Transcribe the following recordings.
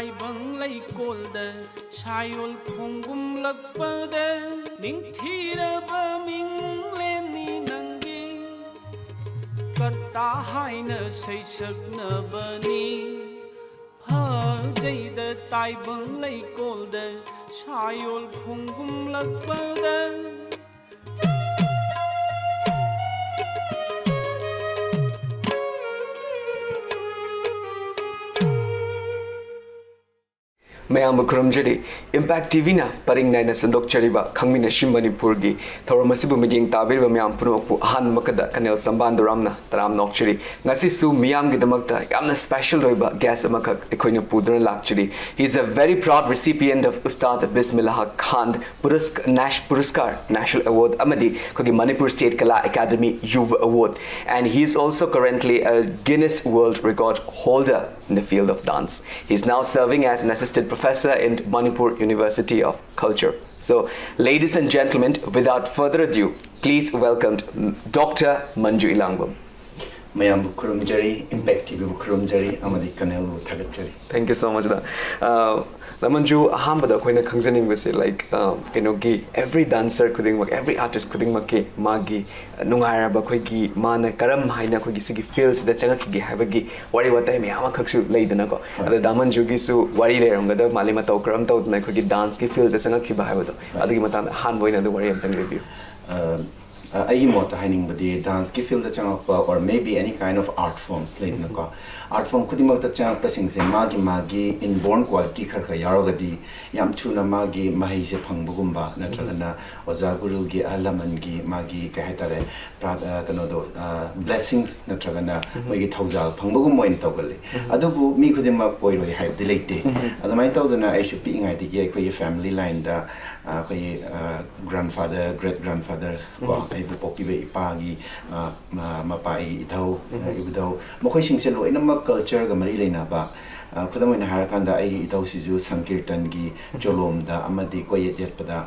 Taibang lay kolda Sayol khongum lakpada Ningthira baming leni nangi Karta haina saisak na bani Jayda Taibang lay kolda Sayol khongum lakpada Mayam Kurumjari, Impact TV na paring na sandok chariba Khangminasi Manipur gi Thoramasibu Mijing Tabir Mayam Punoku Han Makada Kanel Sambandu Ramna Taram Nokchari Ngasi Su Miyam Gidamakta Yamna special Roiba Gas Amakak Ekoina Pudran Lakchari. He's a very proud recipient of Ustad Bismillah Khan Nash Puraskar National Award Amadi Kogi Manipur State Kala Academy Yuva Award, and he's also currently a Guinness World Record holder in the field of dance. He's now serving as an assistant professor in Manipur University of Culture. So, ladies and gentlemen, without further ado, please welcome Dr. Manju Ilangwam. Mayam Kurumjari, Impact TV Kurumjari, Amadi Kanelu Tagachari. Thank you so much. Manju, ahambada koina khangjaning base like every dancer coulding work, every artist coulding work magi nungaira ba khoigi mana karam haina khoigi sigi feels da changa ki habagi wari watai me ama khaksu leidana ko ada damanju gi su wari leranga da malima taw karam taw na khoigi dance ki feels da changa ki ba habado adigi mata han boina da wari amtang review I mota hining badi dance ki field or maybe any kind of art form played na ko art form khudi mag ta chang pasing se magi inborn quality khar kha yarogadi yam thuna magi mahi se phangbugum ba natragana oza guru gi alaman gi magi ka hetare kano do blessings natragana mogi thousal phangbugum moin tawgali adubu mi khudi mag poiroi hype delete adamai tawdana I should be ngai di khoi family line da khoi grandfather great grandfather ko ibu poki be ipagi mapai ithau ibudau mokhoi singse lo inama culture ga mari leina ba khudam ina harakanda ai ithau siju sankirtan gi cholom da amadi ko yet pada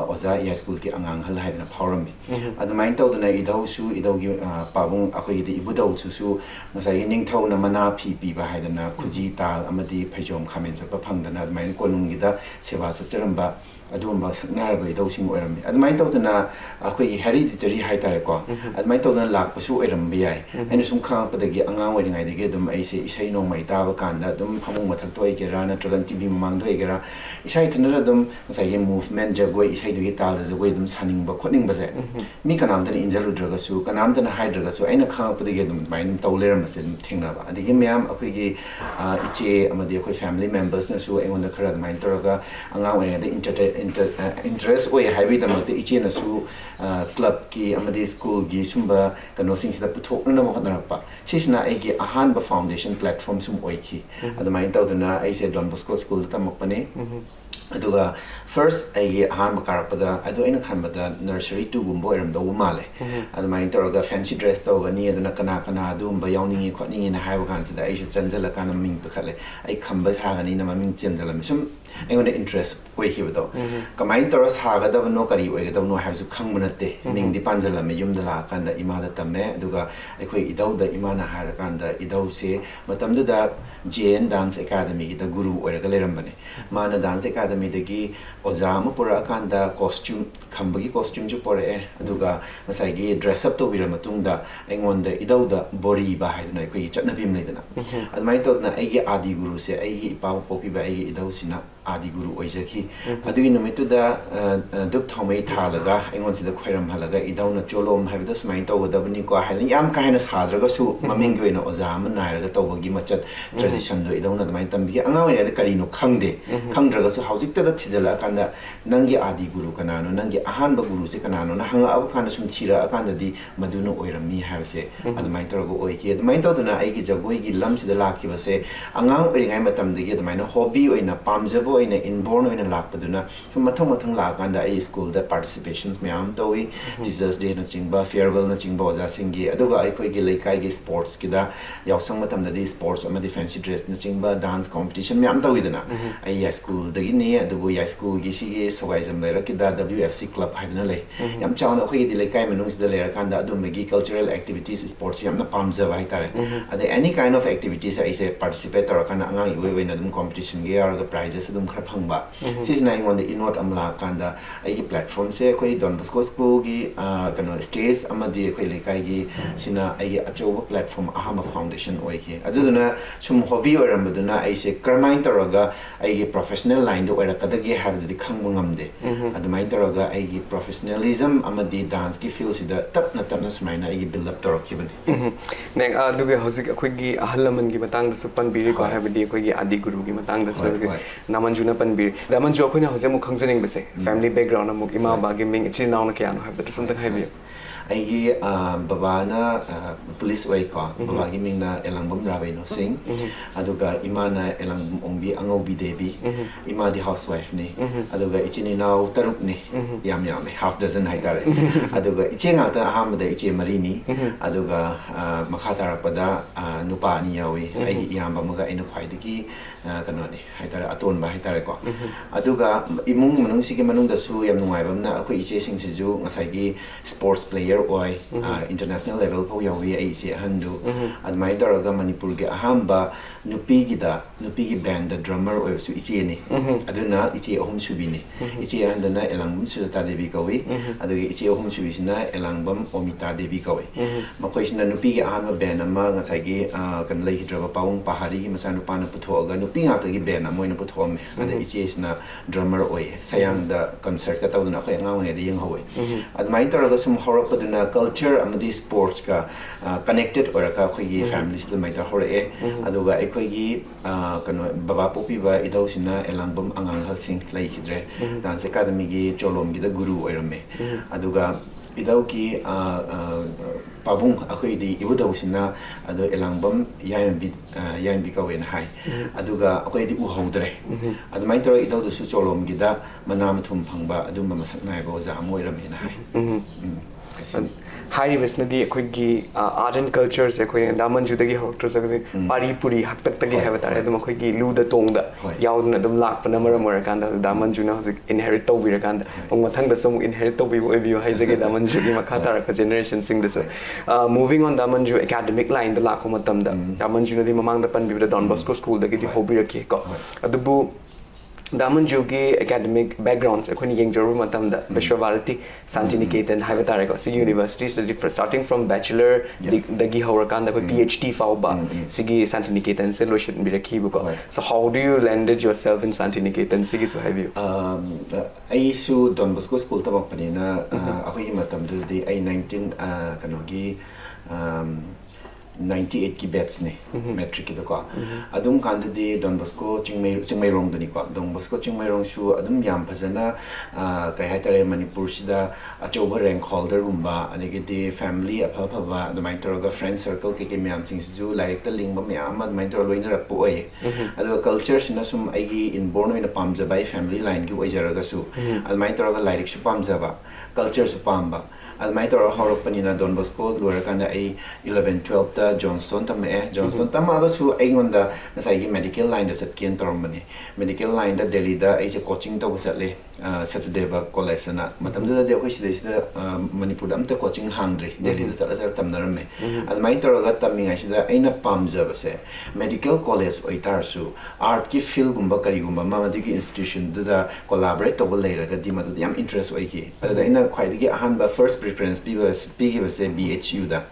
oza ya school ki angang hal haina phawrami adamai tawdana ithau su ithau gi pabung akhoi di ibudau su ngasai ningthau na mana phi pi ba haidana khuji tal amadi phaijom khamen chapa phangdana adamai konung gi da sewa chacharamba adumba saknara go idosing oirami admai tawdana akhoi hereditary haitare ko admai tawdana lakpasu oiram biyai aina sum khang padagi angang oiringai dege dum aise isai no mai taba kanda dum phamung mathak to igera na tragan tv mang do igera isai thanara dum sai ge movement jagoi isai dugi tal jagoi dum saning ba khotning ba se mi kanam tan injalu draga su kanam tan hydra su aina khang padagi dum mai dum tawleram ma se thengna ba adigi myam akhoi ge iche amadi akhoi family members na su engon da khara mai toraga angang oiringai da interest oi haibi da mate ichi na su club ki amadi school gi sumba kano sing sida puthok na mo hodna pa sisna ai gi ahan ba foundation platform sum oi ki adamai tawdana ai se Don Bosco school tamakpane aduga first ai ahan makarapada adu aina khanbada nursery 2 gumbo eram do male adamai toraga fancy dress to gani adana kana adum ba yawningi khotningi na haiba kan sida ai su chanjala kana ming pakhale ai khamba sa gani na maming chanjala misum aingona interest oi hibudo kamai toras haga da no kari oi ga no haisu khangmunate ning di panjala me yum dala kan da ima da tamme aduga aikhoi idau da imana hara kan da idau se matam da JN dance academy da guru oi ga leram bane mana dance academy dagi oza ma pura kan da costume khambagi costume ju pore aduga masai gi dress up to bira matung da aingon da idau da bori ba haidna aikhoi chatna bim leidana admai to na ai gi adi guru se ai gi pa popi ba ai gi idau sina adi guru oijaki adugi namitu da dup thomai thalaga aingon sida khairam halaga idawna cholom habida smai tawdabni ko hain yam ka hena sadraga su maming goina oza man nairaga tawbagi machat tradition do idawna dmai tambi angawi da karino khangde khangdraga su haujik ta thijala kanda nangi adi guru kanano nangi ahan ba guru se kanano na hanga ab kana sum thira akanda di maduna oirami habse admai tawgo oiki admai tawduna aigi jagoi gi lam sida lakki base angang oringai matam degi admai na hobby oina pamjabo oina inborn oina lakpaduna so mathang lakanda ai school da participations myam towi teachers day na chingba farewell na chingba oja singi aduga ai khoi gi laikai gi sports ki da yausang matam da di sports amadi fancy dress na chingba dance competition myam towi dana ai ya school da gi ne adubu ya school gi si gi sogaism lera ki da WFC club haidana le yam chawna khoi di laikai manung sida lera kanda adum gi cultural activities sports yam na pamja vai tare ade any kind of activities I say participate or kana angang iwe we na dum competition ge or the prizes dum khar phangba sis na ingon the inward amla kanda ai gi platform se khoi Don Bosco school gi kana stage amadi khoi laikai gi sina ai gi achow platform ahama foundation oi ki aduna sum hobby oram baduna ai se karmain taraga ai gi professional line do era kadagi have the khangbu ngamde adumai taraga ai gi professionalism amadi dance ki feel sida tapna smaina ai gi build up tarakibani neng aduga hojik akhoi gi ahalaman gi matang da supan biri ko habidi akhoi gi adi guru gi matang da so namanjuna pan biri namanju akhoi na hojik mu khangjaning base family background amuk ima ba gi ming ichi naw na kya no habda something habi ai baba na police way ko baba gi ming na elangbom rabai no sing aduga ima na elangbom ongbi angobi debi ima di housewife ni aduga ichini naw taruk ni yam half dozen hai tare aduga ichi nga ta aham da ichi mari ni aduga makha tarakpada nupa ni yawi ai iyamba maga ina khwai digi kano ni hai tare aton ba hai tare ko aduga imung manung sigi manung da su yam nungai bam na akhoi ichi sing si ju ngasai gi sports player oi international level po yawi ai se handu admai daraga Manipur ge ahamba nupi gi band the drummer oi su ichi ni aduna ichi ohum subi ni ichi handana elangbum sulta devi kawi adugi ichi ohum subi sina elangbam omita devi kawi makoi sina nupi gi ahamba band ama ngasai gi kan lei hidra paung pahari gi masa nupa na putho ga nupi nga ta gi band amoina putho me ade ichi sina drummer oi sayang da concert ka tawna khoi ngaw ne de yeng hoi admai daraga sum horop na culture amadi sports ka connected or ka khoi families the matter hore aduga ekhoi gi kano baba popi ba idau sina elangbam angang halsing lai khidre dance academy gi cholom gi da guru oirame aduga idau ki pabung akhoi di ibudau sina adu elangbam yambi ka wen hai aduga akhoi di u hodre adumai tor idau du su cholom gi da manam thum phangba adum masak nai bo za moirame na hai Hari Visnadi akhoi art and culture se akhoi Damanju dagi hortra sagani pari puri haktak tagi have tare dum akhoi gi lu da tong da yaudna dum lak pana mara mara kanda Damanju na hojik inherit to bi kanda ong mathang da sam inherit to bi oi bi hai jage Damanju gi makha tar ka generation sing this moving on Damanju academic line da lak matam da Damanju na di mamang da pan bi da Don Bosco school da gi di hobby rakhi ko adubu Damanju gi academic backgrounds akhoni yengjoru matam da Vishwavarati Santiniketan Havatare ko Sigi universities starting from bachelor dagi horakan da PhD fauba Sigi Santiniketan se lotion bi rakhi bu ko so how do you landed yourself in Santiniketan Sigi so have you ai su Don Bosco school ta bakpani na akhoi matam du di ai 19 kanogi 98 ki batch ne metric ki ko adum kan de Don Bosco chingmei rong dani ko Don Bosco chingmei rong shu adum yam phazana kai hatare Manipur sida achoba rank holder rumba adegi de family apha ba adumai toroga friend circle ke myam sing su like ta ling ba myam adumai tor loina rak po ai adu culture sina sum aigi inborn oina pamja bai family line ki oijaraga su adumai toroga like su pamja ba culture su pamba admai tor horopani na Don Bosco lura kana ai 11 12 ta Johnson Johnson tama ga su ai ngonda nasai gi medical line da sat ken tormani medical line da Delhi da ai se coaching to satle Satadeva college na matam da de ko sida Manipur am ta coaching hangri Delhi da sat tamnarame admai tor ga taminga sida aina pamja base medical college oitar su art ki field gumba kari gumba mamadi ki institution da collaborate to leira ga di madu yam interest oi ki ada ina khwai gi ahan ba first preference people say BHU da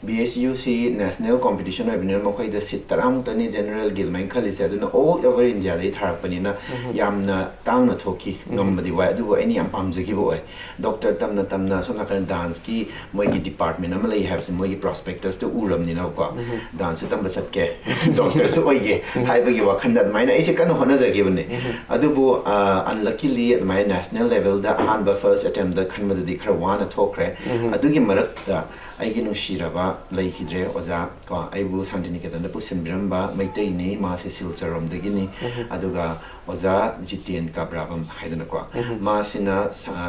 BHU si national competition webinar mo khoi da sit taram tani general gilmain khali se aduna all over India dei tharak pani na yamna tang na thoki ngam di wa du any am pam jagi boy doctor tamna so na kan dance ki moi gi department am lei have some moi gi prospectus to uram ni na ko dance tam basat ke doctor so oi ge hai ba gi wa khan da mai na ise kan hona jagi bane adu bo unluckily at my national level da han ba first attempt da khan ma di khar wana thok ꯊꯣꯛꯈ꯭ꯔꯦ ꯑꯗꯨꯒꯤ ꯃꯔꯛꯇ ꯑꯩꯒꯤ ꯅꯨꯡꯁꯤꯔꯕ ꯂꯩꯈꯤꯗ꯭ꯔꯦ ꯑꯣꯖꯥ ꯀꯣ ꯑꯩꯕꯨ ꯁꯥꯟꯇꯤꯅꯤꯀꯦꯇꯟꯗ ꯄꯨꯁꯤꯟꯕꯤꯔꯝꯕ ꯃꯩꯇꯩꯅꯤ ꯃꯥꯁꯦ ꯁꯤꯜꯆꯔꯔꯣꯝꯗꯒꯤꯅꯤ ꯑꯗꯨꯒ ꯑꯣꯖꯥ ꯖꯤꯇꯦꯟ ꯀꯥꯕ꯭ꯔꯥꯕꯝ ꯍꯥꯏꯗꯅꯀꯣ ꯃꯥꯁꯤꯅ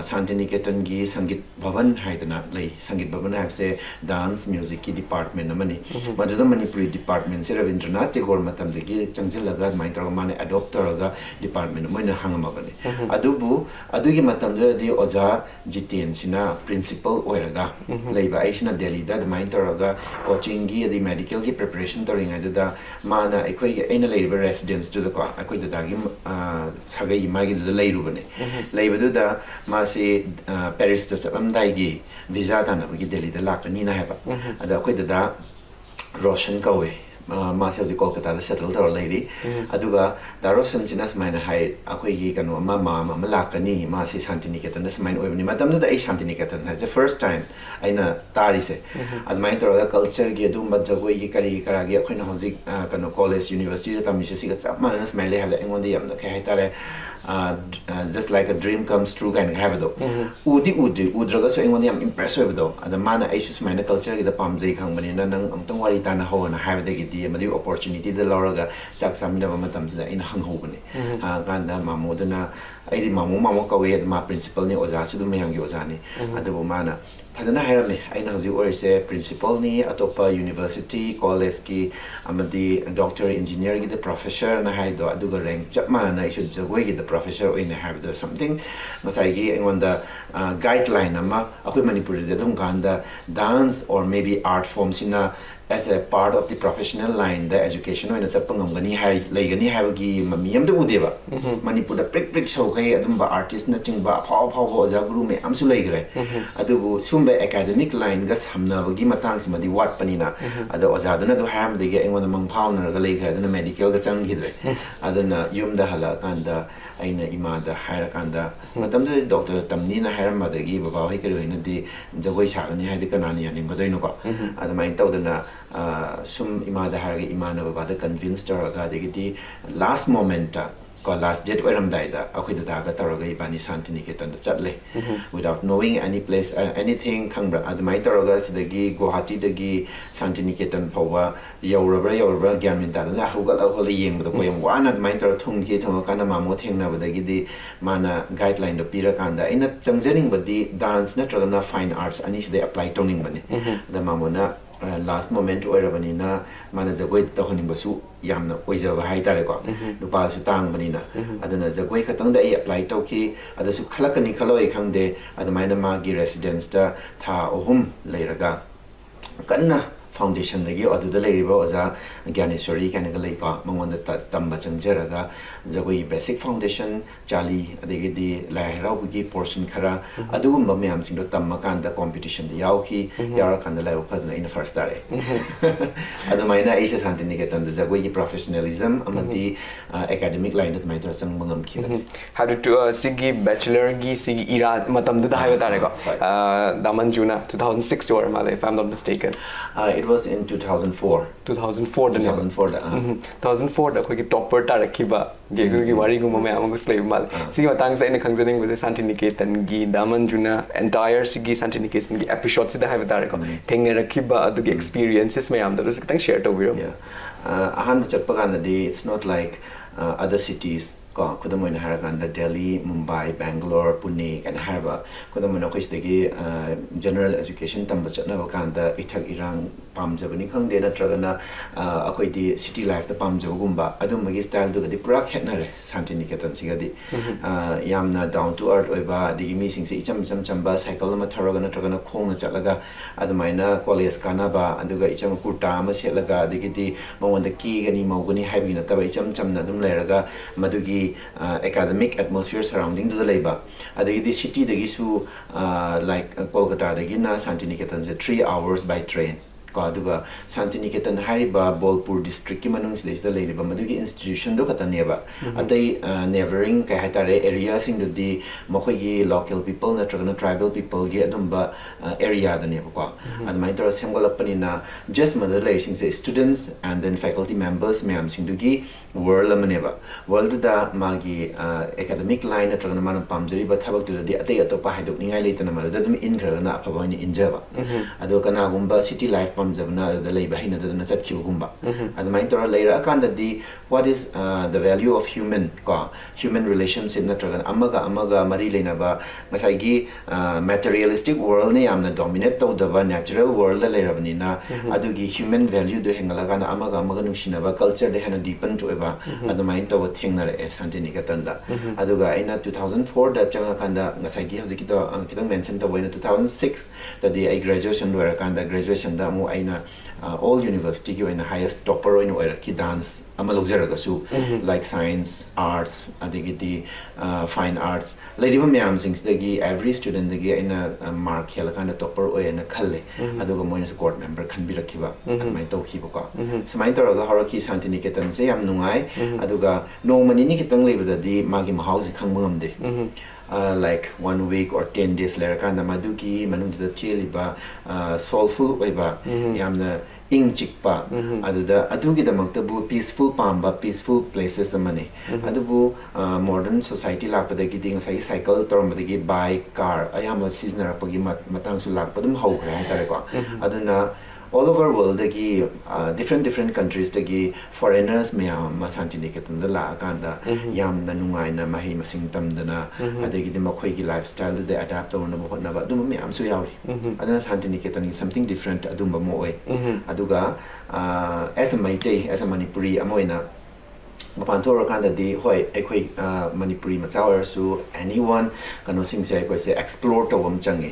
ꯁꯥꯟꯇꯤꯅꯤꯀꯦꯇꯟꯒꯤ ꯁꯪꯒꯤꯠ ꯚꯕꯟ ꯍꯥꯏꯗꯅ ꯂꯩ ꯁꯪꯒꯤꯠ ꯚꯕꯟ ꯍꯥꯏꯕꯁꯦ ꯗꯥꯟꯁ ꯃ꯭ꯌꯨꯖꯤꯛꯀꯤ ꯗꯤꯄꯥꯔꯠꯃꯦꯟ ꯑꯃꯅꯤ ꯃꯗꯨꯗ ꯃꯅꯤꯄꯨꯔꯤ ꯗꯤꯄꯥꯔꯠꯃꯦꯟꯁꯦ ꯔꯕꯤꯟꯗ꯭ꯔꯅꯥꯊ ꯇꯦꯒꯣꯔ ꯃꯇꯝꯗꯒꯤ ꯆꯪꯁꯤꯜꯂꯒ ꯑꯗꯨꯃꯥꯏꯅ ꯇꯧꯔꯒ ꯃꯥꯅ ꯑꯦꯗꯣꯞ ꯇꯧꯔꯒ ꯗꯤꯄꯥꯔꯠꯃꯦꯟ ꯑꯃ ꯑꯣꯏꯅ ꯍꯥꯡꯉꯝꯃꯕꯅꯤ ꯑꯗꯨꯕꯨ ꯑꯗꯨꯒꯤ ꯃꯇꯝꯗꯨꯗꯗꯤ ꯑꯣꯖꯥ ꯖꯤꯇꯦꯟꯁꯤꯅ ꯄ꯭ꯔꯤꯟꯁꯤꯄꯜ ꯑꯣꯏꯔꯒ ꯂꯩꯕ ꯑꯩꯁꯤꯅ ꯗꯦꯜꯂꯤꯗ ꯑꯗꯨꯃꯥꯏꯅ ꯇꯧꯔꯒ ꯀꯣꯆꯤꯡꯒꯤ ꯑꯗꯩ ꯃꯦꯗꯤꯀꯦꯜꯒꯤ ꯄ꯭रिꯄꯦꯔꯦꯁꯟ ꯇꯧꯔꯤꯉꯩꯗꯨꯗ ꯃꯥꯅ ꯑꯩꯅ ꯂꯩꯔꯤꯕ ꯔꯦꯁꯤꯗꯦꯟꯁꯇꯨꯗꯀꯣ ꯑꯩꯈꯣꯏ ꯗꯗꯥꯒꯤ ꯁꯥꯒꯩ ꯃꯥꯒꯤꯗꯨꯗ ꯂꯩꯔꯨꯕꯅꯦ ꯂꯩꯕꯗꯨꯗ ꯃꯥꯁꯤ ꯄꯦꯔꯤꯁꯇ ꯆꯠꯂꯝꯗꯥꯏꯒꯤ ꯚꯤꯖꯥ ꯇꯥꯟꯅꯕꯒꯤ ꯗꯦꯜꯂꯤꯗ ꯂꯥꯛꯀꯅꯤꯅ ꯍꯥꯏꯕ ꯑꯗ ꯑꯩꯈꯣꯏ ꯗꯗꯥ ꯔꯣꯁꯟ ꯀꯧꯋꯦ ꯃꯥꯁꯦ ꯍꯧꯖꯤꯛ ꯀꯣꯜꯀꯇꯥꯗ ꯁꯦꯇꯜ ꯇꯧꯔ ꯂꯩꯔꯤ ꯑꯗꯨꯒ ꯗꯥ ꯔꯣꯁꯟꯁꯤꯅ ꯁꯨꯃꯥꯏꯅ ꯍꯥꯏ ꯑꯩꯈꯣꯏꯒꯤ ꯀꯩꯅꯣ ꯃꯥꯝ ꯑꯃ ꯂꯥꯛꯀꯅꯤ ꯃꯥꯁꯤ ꯁꯥꯟꯇꯤꯅꯤꯀꯦꯇꯟꯗ ꯁꯨꯃꯥꯏꯅ ꯑꯣꯏꯕꯅꯤ ꯃꯇꯝꯗꯨꯗ ꯑꯩ ꯁꯥꯟꯇꯤꯅꯤꯀꯦꯇꯟ ꯍꯥꯏꯁꯦ ꯐꯥꯔꯁט ꯇꯥꯏꯝ ꯑꯩꯅ ꯇꯥꯔꯤꯁꯦ ꯑꯗꯨꯃꯥꯏꯅ ꯇꯧꯔꯒ ꯀꯜꯆꯔꯒꯤ ꯑꯗꯨꯒꯨꯝꯕ ꯖꯒꯣꯏꯒꯤ ꯀꯔꯤꯒꯤ ꯀꯔꯥꯒꯤ ꯑꯩꯈꯣꯏꯅ ꯍꯧꯖꯤꯛ ꯀꯩꯅꯣ ꯀꯣꯂꯦꯖ ꯌꯨꯅꯤꯚꯔꯁꯤꯇꯤꯗ ꯇꯝꯃꯤꯁꯦ ꯁꯤꯒ ꯆꯞ ꯃꯥꯟꯅꯅ ꯁꯨꯃꯥꯏꯅ ꯂꯩ ꯍꯥꯏꯕꯗ ꯑꯩꯉꯣꯟꯗ ꯌꯥꯝꯅ ꯀꯩ ꯍꯥꯏꯇꯥꯔꯦ just like a dream comes true kind of udragasu aingona yam impress oibado ada mana aisu sumaina culture gida pamjai khangbanina nang amtang wari tana hona habadagidi amadi opportunity da lawraga chak saminaba matamsida aina hanghobane ha ganda mamoduna aidi mamu kawe ma principal ni oza su dum yangi oza ni adabu mana fazana hairame aina hoji orise principal ni atopa university college ki amadi doctor engineer gi the professor na haido aduga rank chap mana na isu jagoi gi the professor in have the something masai gi engonda guideline ama akoi manipuri de dum ganda dance or maybe art forms ina as a part of the professional line the education oina sapangam gani hai leigani habagi mamiyam de udeba manipur da prick show kai adumba artist na chingba phaw oja guru me amsu leigre adubu sumba academic line ga samnabagi matang simadi wat panina ada oja dana do ham de ge engona mang phawna ga leigre adana medical ga chang gidre adana yum da hala kanda aina ima da haira kanda matam de doctor tamni na haira madagi baba hoi kari hoina di jagoi sagani haidi kanani yani godoino ko adamai tawdana sum ima da harga imana baba da convince taraga degiti last moment ko last date oiram daida akhoi da ga taraga ibani Santiniketan da chatle without knowing any place anything khangbra admai taraga sidagi Guwahati dagi Santiniketan phawa yaurabra gyamin ta da hugal hol yeng da koyam wana admai tar thungki thong kana mamo thengna badagi di mana guideline da pira kanda ina changjaring badi dance natraga na fine arts ani side apply toning bane da mamona last moment oirabanina mana jagoi tahonimbasu yamna oijaba haitare ko nupa su tangbanina aduna jagoi khatang da apply tauki adasu khalakani khaloi khangde adamaina magi residence da tha ohum leiraga kanna foundation dagi aduda leiriba oza Gyaneswari kana ga leipa mangonda tamba changjaraga jagoi basic foundation chali adegi di lairau gi portion khara adugumba myam singdo tamma kanda competition da yauki yara kanda lai ukadna in first dare adumaina aisa Santiniketan da jagoi gi professionalism amadi academic line da mai tor sang mangam khina how to sigi bachelor gi sigi ira matam du da hayo tare ko damanjuna 2006 or male if I'm not mistaken it was in 2004 da 2004 da khoi gi topper tarakhiba ge gi wari gum ma amang slay mal sigi matang sa ina khangjaning with Santiniketan gi damanjuna entire sigi Santiniketan gi episode sida hayo tare ko thengna rakhiba adu gi experiences me am da ru kitang share to biro ahan chappa ganda di it's not like other cities ko kudamoina haraganda Delhi Mumbai Bangalore Pune kan harba kudamoina khoisdagi general education tamba chatna bakanda ithak irang pamjabani khangde natragana akoi di city life da pamjabugumba adumagi style du gadi pura khetnare Santiniketan sigadi yamna down to earth oiba digi mi singse icham chamba cycle ma tharaga natragana khongna chatlaga adumaina college kana ba aduga icham kurta ama selaga digidi mamonda ki gani maugani habi na taba icham chamna dum leraga madugi academic atmosphere surrounding the labor adagi the city dagi su like Kolkata dagi na Santiniketan 3 hours by train ko aduga Santiniketan hariba Bolpur district ki manung sida sida leiriba madugi institution do khataneba atai neighboring ka hatare area sing do di mokoi gi local people natragana tribal people gi adumba area da neba ko admai tor semgolapani na just mother leising say students and then faculty members mayam sing do gi world amaneba world da magi academic line natragana man pamjari ba thabak tu di atai atopa haidok ningai leitana ma da dum in grana aphaboini injaba adu kana gumba city life pamjabna da leiba hina da na chatkibu gumba admai tor leira akanda di what is the value of human relationship natragan amaga mari leinaba masai gi materialistic world ne amna dominate tawdaba natural world la leirabani na adugi human value do hengala na amaga nungsinaba culture de hana deepen to eba admai taw thengnare Santiniketan da aduga aina 2004 da changa kanda ngasai gi hojiki to kitang mention to boina 2006 da di I graduation where kanda graduation da mu aina all university gi oina highest topper oina oira ki dance amalogzaraga su like science arts adigiti fine arts ladiba myam sings dagi every student dagi aina mark hela kana topper oina khalle aduga moina squad member khanbirakiba admai tawkiba ko samai toraga horaki Santiniketan se yam nungai aduga no mani ni kitang lebada di magi mahausi khangmamde like 1 week or 10 days later kind of maduki manungda cheliba soulful oiba yamna ing chikpa aduda adugi damaktabu peaceful pamba peaceful places amane adubu modern society lakpadagi ding sai cycle tormadagi bike car ayama seasonal pagi matang su lakpadum haugra haitare ko aduna all over world dagi different countries dagi foreigners mayam Santiniketan da la kanda yam na nungai na mahi masing tamdana adagi de makhoi gi lifestyle de adapt to na bhot na ba dum mayam su yauri adana Santiniketan is something different adumba mo oi aduga as a Meitei as a Manipuri amoina mapan to kanda di hoi ekhoi Manipuri machawer su anyone kano sing sai ko se explore to wam changi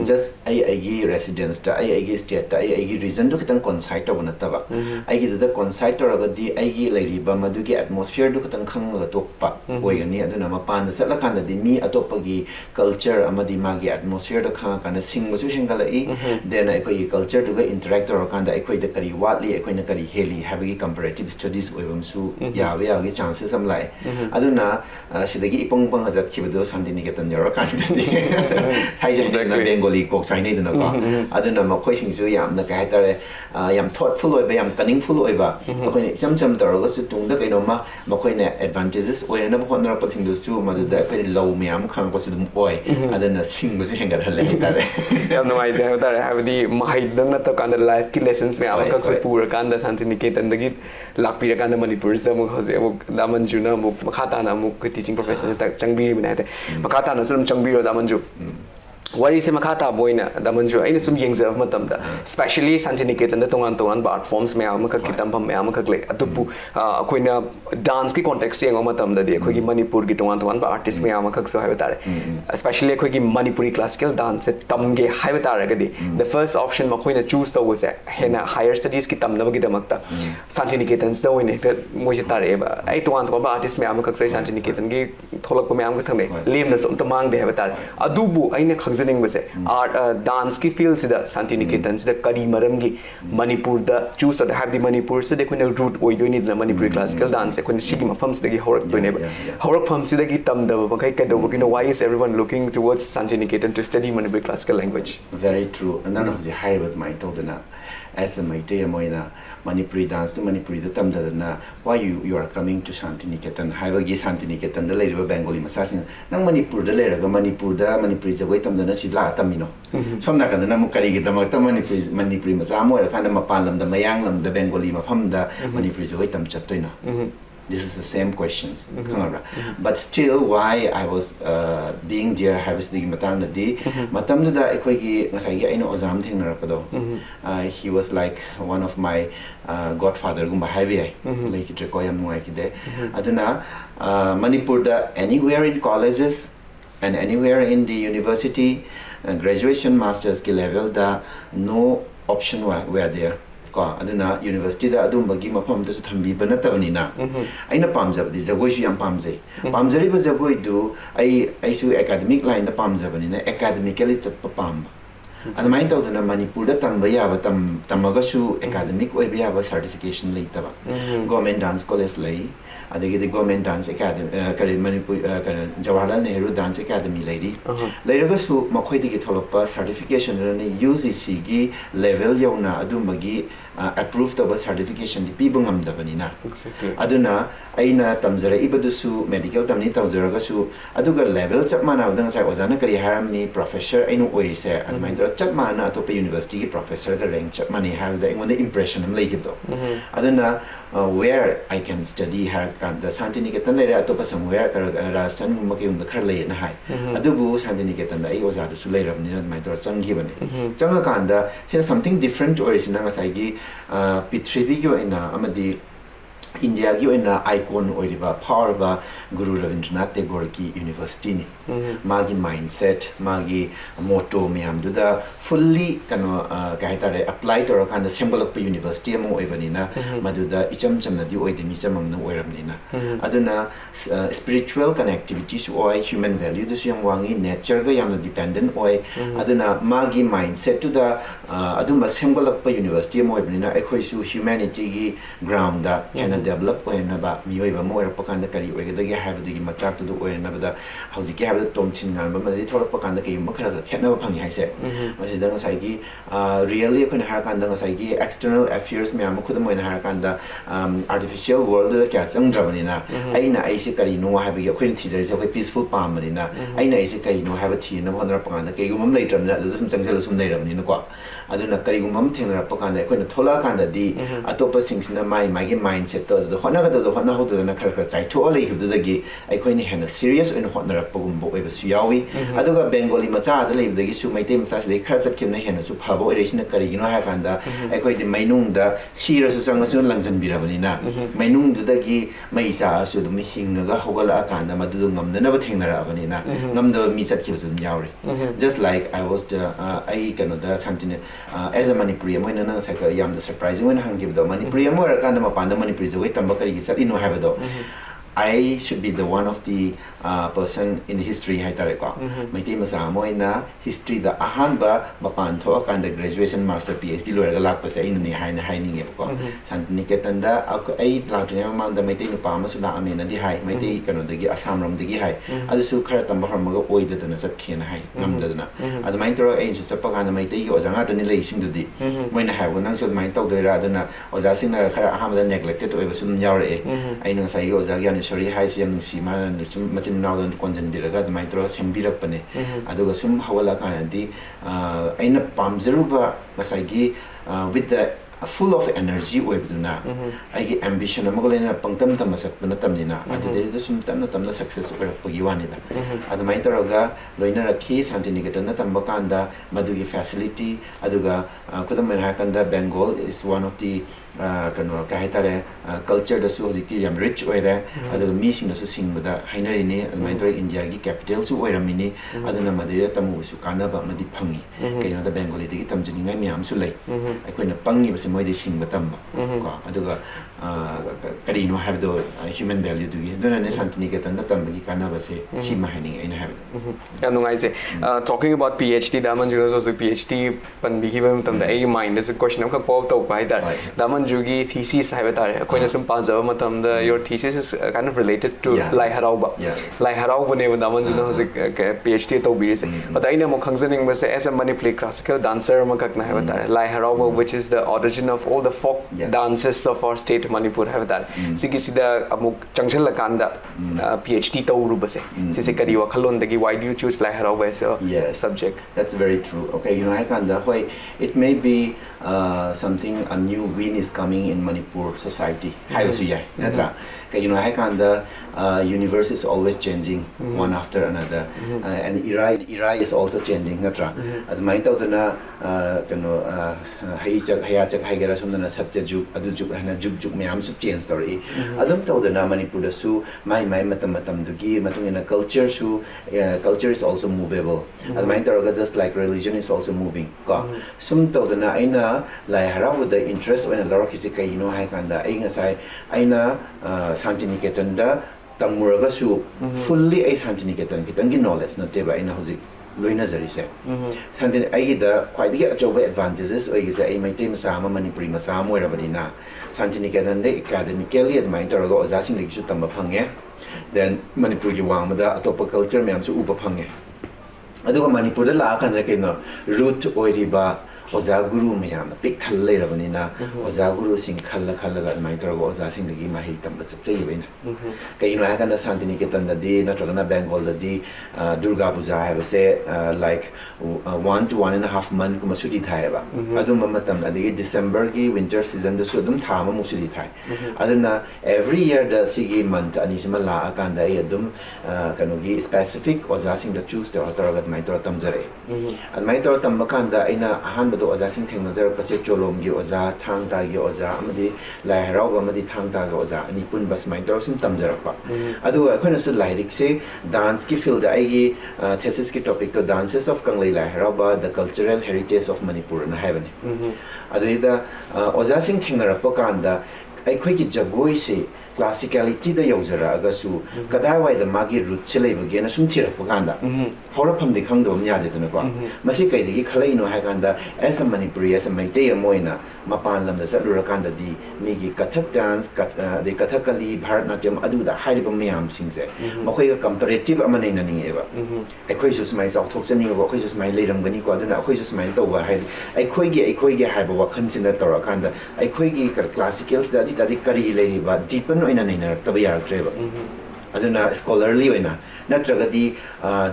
just ai gi residence da ai gi state da ai gi region do kitang consite to na taba ai gi da consite to ga di ai gi lairi ba madu gi atmosphere do kitang khang ga to pa oi ani aduna mapan da sala kanda di mi atopa gi culture amadi ma gi atmosphere do khang kana sing mu su hengala i then ai ko gi culture do ga interact to kanda ai ko da kari watli ai ko na kari heli have gi comparative studies oi bam su yawe yawe chances am lai aduna sidagi ipong pang azat kibedo Santiniketan yoro kanda di haijin na Bengali kok sainai duna ko aduna makhoi sing su yam na kai tare yam thoughtful oi ba yam cunningful oi ba makhoi ni cham taraga su tung da kaino ma makhoi ne advantages oi na bhon na pa sing du su ma da kai low myam khang pa su dum oi aduna sing bu su hengal hale tare yam no mai se tare have the mahidam na to kanda life ki lessons me avak su pura kanda Santiniketan dagi lakpira kanda Manipur sa mo hoje mo damanju na mo makata na mo teaching professor ta changbi mi na te makata na sum changbi ro damanju wari se makata boina damanju aina sum yengza matam da especially Santiniketan da tongan ba art forms me am ka kitam pham me am ka le atupu koina dance ki context yeng matam da de khoi gi Manipur gi tongan ba artist me am ka so ha tare especially khoi gi Manipuri classical dance tam ge ha tare ga di the first option ma khoina choose to was hena higher studies ki tam na gi damakta Santiniketan da wine mo je tare ba ai tongan ba artist me am ka sai Santiniketan gi tholak me am ka thang ne lem na so tamang de ha tare adubu aina zaning base art dance ki field sida Santiniketan sida kari maram gi Manipur da choose to have the Manipur so de kuna root oi do ni na Manipuri classical dance kuna shigi mafam sida gi horak do ne horak pham sida gi tam da ba kai ka do gi no why is everyone looking towards Santiniketan to study Manipuri classical language very true and none of the high with my todana as a Meitei moina Manipuri dance to Manipuri da tam da na why you are coming to Santiniketan haiba gi Santiniketan da leiriba Bengali masasin nang Manipur da leiraga Manipuri jagoi tam da na sidla tamino somna kan na mu kari gi da ma ta Manipuri masa mo ra kan ma palam da mayang lam da Bengali mafam da Manipuri jagoi tam chattoina this is the same questions but still why I was being dear habis digi matang da di matam da ekoi gi ngasai gi aino ozam thengna rapado he was like one of my godfather gumba haibi ai like it ko yam nuai ki de aduna Manipur da anywhere in colleges and anywhere in the university graduation masters ki level da no option were there ko aduna university da adum bagi mafam da su thambi bana tabni na aina pamjab di jagoi su yam pamjai pamjari ba jagoi du ai su academic line da pamjabani na academically chatpa pamba adamai tawdana Manipur da tamba yaba tamaga su academic oi be yaba certification leitaba government dance college lei adagi the government dance academy kare Manipur Jawaharlal Nehru dance academy lady leiraga su makhoi digi tholokpa certification rani UGC gi level yauna adumagi approved of certification di pibungam dabanina aduna aina tamjara ibadusu medical tamni tawjaraga su aduga level chapmana udang sai ozana kari haramni professor ainu oise admai do chapmana atopa university gi professor ga rank chapmani have the one the impression am leikibdo aduna where I can study har kan da Santiniketan lere atopa somewhere Rajasthan gumma ke unda khar lei na hai adubu Santiniketan ai oza du su leiramni admai do changi bane changa kan da something different or is na ngasai gi Pitribi gi ina amadi India gi ina icon oiriba power ba Guru Ravindranath Tagore ki university ni magi mindset magi motto miyam duda fully kano kahitare apply to kan the symbol of university among oibani na maduda icham chamna di oide mi chamam na oiramni na aduna spiritual connectivity su oi human value du su yang wangi nature ga yam dependent oi aduna magi mindset to the aduma symbol of university among oibani na ekhoi su humanity gi ground da and develop oina ba mioi ba mo pakan da kari oiga da gi have the machak to oina ba da hauji ki have the tom chin ngan ba ma di thora pakan da ki mo khara da khena ba phangi haise masi da ngasai gi really ko na har kan da ngasai gi external affairs me am khud mo na har kan da artificial world da kya chang dra bani na aina ai se kari no ha bi gi khoi thi jari se khoi peaceful palm bani na aina ai se kari no have thi na mo na pakan da ki gum lai tram na da sum chang jal sum nei ram ni na ko aduna kari gum am theng ra pakan da khoi na thola kan da di atopa sings na mai gi mindset to the hona ga the hona ho the na khar khar chai tho le hi the gi ai khoi ni hena serious in hona ra pagum bo eba su yawi aduga Bengali macha da le the gi su mai te masa se khar chat kin na hena su phabo ere sin kari gi no ha kan da ai khoi di mainung da sira su chang su langjan bi ra bani na mainung da gi mai sa su dum hing ga hogala kan da madu ngam na ba theng na ra bani na ngam da mi chat ki su yawi just like I was the I kan da something as a Manipuri mo na sa ka yam the surprising when hang give the Manipuri mo ra kan da ma pan da Manipuri zo tamba kari gi sat ino have do I should be the one of the person in history hai tare ko mai te masa mo ina history da ahan ba mapan tho kan da graduation master PhD lo ga lak pa sai ni hai na hai ni nge ko Santiniketan da ai la tne ma da mai te nu pa ma su la ame na di hai mai te kano da gi Assam ram da gi hai adu su khara tamba har ma ga oi da na sat khena hai ngam da na adu mai tro ai su chapa kan mai te gi ozanga da ni lei sim du di moi na hai wo nang su mai tau doi ra da na oza sing na khara aham da neglected oi ba sum yaw re ai na sai gi oza gi sorry hai siam si ma sum machin naw don konjan biraga the maitro sembirak pane aduga sum hawala kan di aina pamzeru ba masagi with the full of energy webduna ai ambition amagolena pangtam tam sak panatamnina adu de sum tamna success or pagiwani da adu maitoroga loina rakhi Santiniketan na tambakanda madugi facility aduga kudam hakanda Bengal is one of the kano kahitare culture da su hojiti yam rich oire adu mi sing da su sing da hainari ne maitro India gi capital su oiramini aduna madira tamu su kana ba madi phangi kaino da Bengali gi tamjini ngai miam su lai akoina pangi ba se moi de sing ba tamba ko aduga kari no have the human value du gi dona ne Santiniketan da tamba gi kana ba se si ma haini aina have ya no ngai se talking about PhD daman ju so PhD pan bi gi ba tam da ai mind is a question of ko to pai da daman jugi thesis hai batare akoina sum pa java matam da your thesis is kind of related to lai harauba ne daman ju no PhD to bi se but aina mo khangjaning ba se as a Manipuri classical dancer ma kak na hai batare lai harauba which is the origin of all the folk dances of our state Manipur hai batare sigi sida amuk changchal la kanda PhD to ru ba se se kari wa khalon da gi why do you choose lai harauba as a subject that's very true okay you know I kanda why it may be something a new wind is coming in Manipur society hai su yai natra ka you know hai kanda universe is always changing one after another and era is also changing natra admai ta dana kano hai chak hai gara sumna satya juk adu juk hana juk me am su change story adum ta dana Manipur da su mai matam du gi matung in a culture su culture is also movable admai ta just like religion is also moving ka sum ta dana aina lai harau the interest when a lot of physical you know hai kanda ai ngasai aina Santiniketan da tamuraga su fully ai Santiniketan kitangi knowledge na te ba aina hoji loinazari se santin ai da khwaidi achoba advantages oigise ai maitei masa ama manipuri masa moirabadina santini kedan de academically admire taraga oza sing ligisu tamba phange then manipur gi wangmada atopa culture myam su upa phange aduga manipur da la kan ke no root oiriba oza guru myam pik thal leirabani oza guru sing khalla ga admire taraga oza sing ligi mahi tamba chei bena kaino ha kan santini ketan da di natragana bengal da di durga puja have say like 1 to 1.5 month kuma suti thai ba adum matam adi december gi winter season da su dum thama mu suti thai aduna every year da sigi month ani sima la akan da adum kanu gi specific oza sing da choose da taragat mai tor tamjare ad mai tor tam kan da aina ahan do oza sing theng nazar pase cholom gi oza thang ta gi oza amadi lai harau ba amadi thang ta gi oza ani pun bas mai tor sim tamjara pa adu akhona su lyric se dance ki field da ai thesis ki topic to dances of kanglei lai harau ba the cultural heritage of manipur na heaven adu da oza sing theng na pa kan da ai khoi ki jagoi se classicality da yaujara agasu kadai wai da magi root chele bage na sum thira paganda hora pham de khang do mya de tuna ko masi kai de khalai no ha ganda as a manipuri as a maitei moina mapan lam da sadura kanda di migi kathak dance de kathakali bharatnatyam adu da hariba myam singse makhoi ga comparative amane na ni eba ai khoi su smai chau thok chani go khoi su smai leiram gani ko aduna khoi su smai to ba hai ai khoi ge ha ba wakhan sin da tora kanda ai khoi gi classicals da di kari leiri ba deepen oina naina tabi yar treba aduna scholarly oina natragadi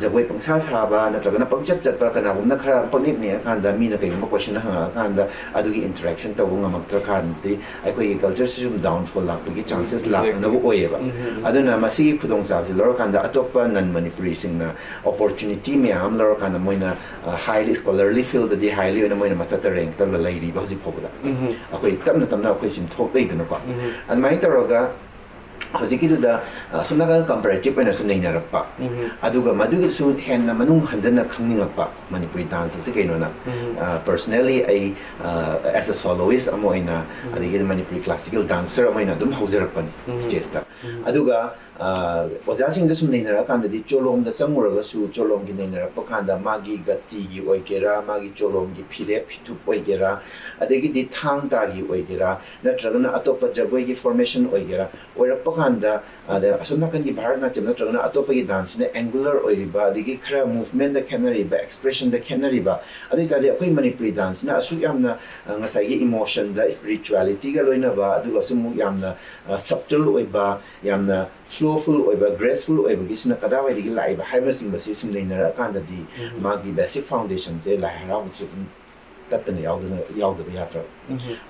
jagoi pangsa saba natragana pangchat chat pa kana bumna khara pangnik ne khanda mi na kai ma question ha khanda adugi interaction to bunga maktra khan ti ai culture system downfall la gi chances la na bu oeba aduna masi khudong sa lor khanda atoppa nan manipuri sing na opportunity me am lor khanda moina highly scholarly field di highly oina moina matata rank to la lady ba ji phobuda akoi tamna akoi sim thok dei dana ko an mai taroga hojiki da sunaga comparative oina su neina rakpa aduga madugi su henna manung hanjana khangninga manipuri dance se kaino na personally I as a soloist amoina adigi manipuri classical dancer amoina dum hauserapani stage ta aduga oza sing da sum neina rakanda di cholom da samuraga su cholom gi neina rakpa kanda magi gatti gi oikera magi cholom gi phire phitu oikera adigi di thang ta gi oikera natragana atopa jagoi gi formation oikera oirappa kanda asuna kan gi bharatnatyam natragana atopa gi dance ne angular oiriba adigi khara movement da khenari ba expression da khenari ba adi ta de akoi manipuri dance na asu yamna ngasai gi emotion da spirituality ga loina ba aduga sumu yamna subtle oiba yamna flowful oiba graceful oiba gi sina kada wai digi lai ba haiba sing ba sim leina kanda di magi basic foundation se lai haraw se tatna yaudaba yatra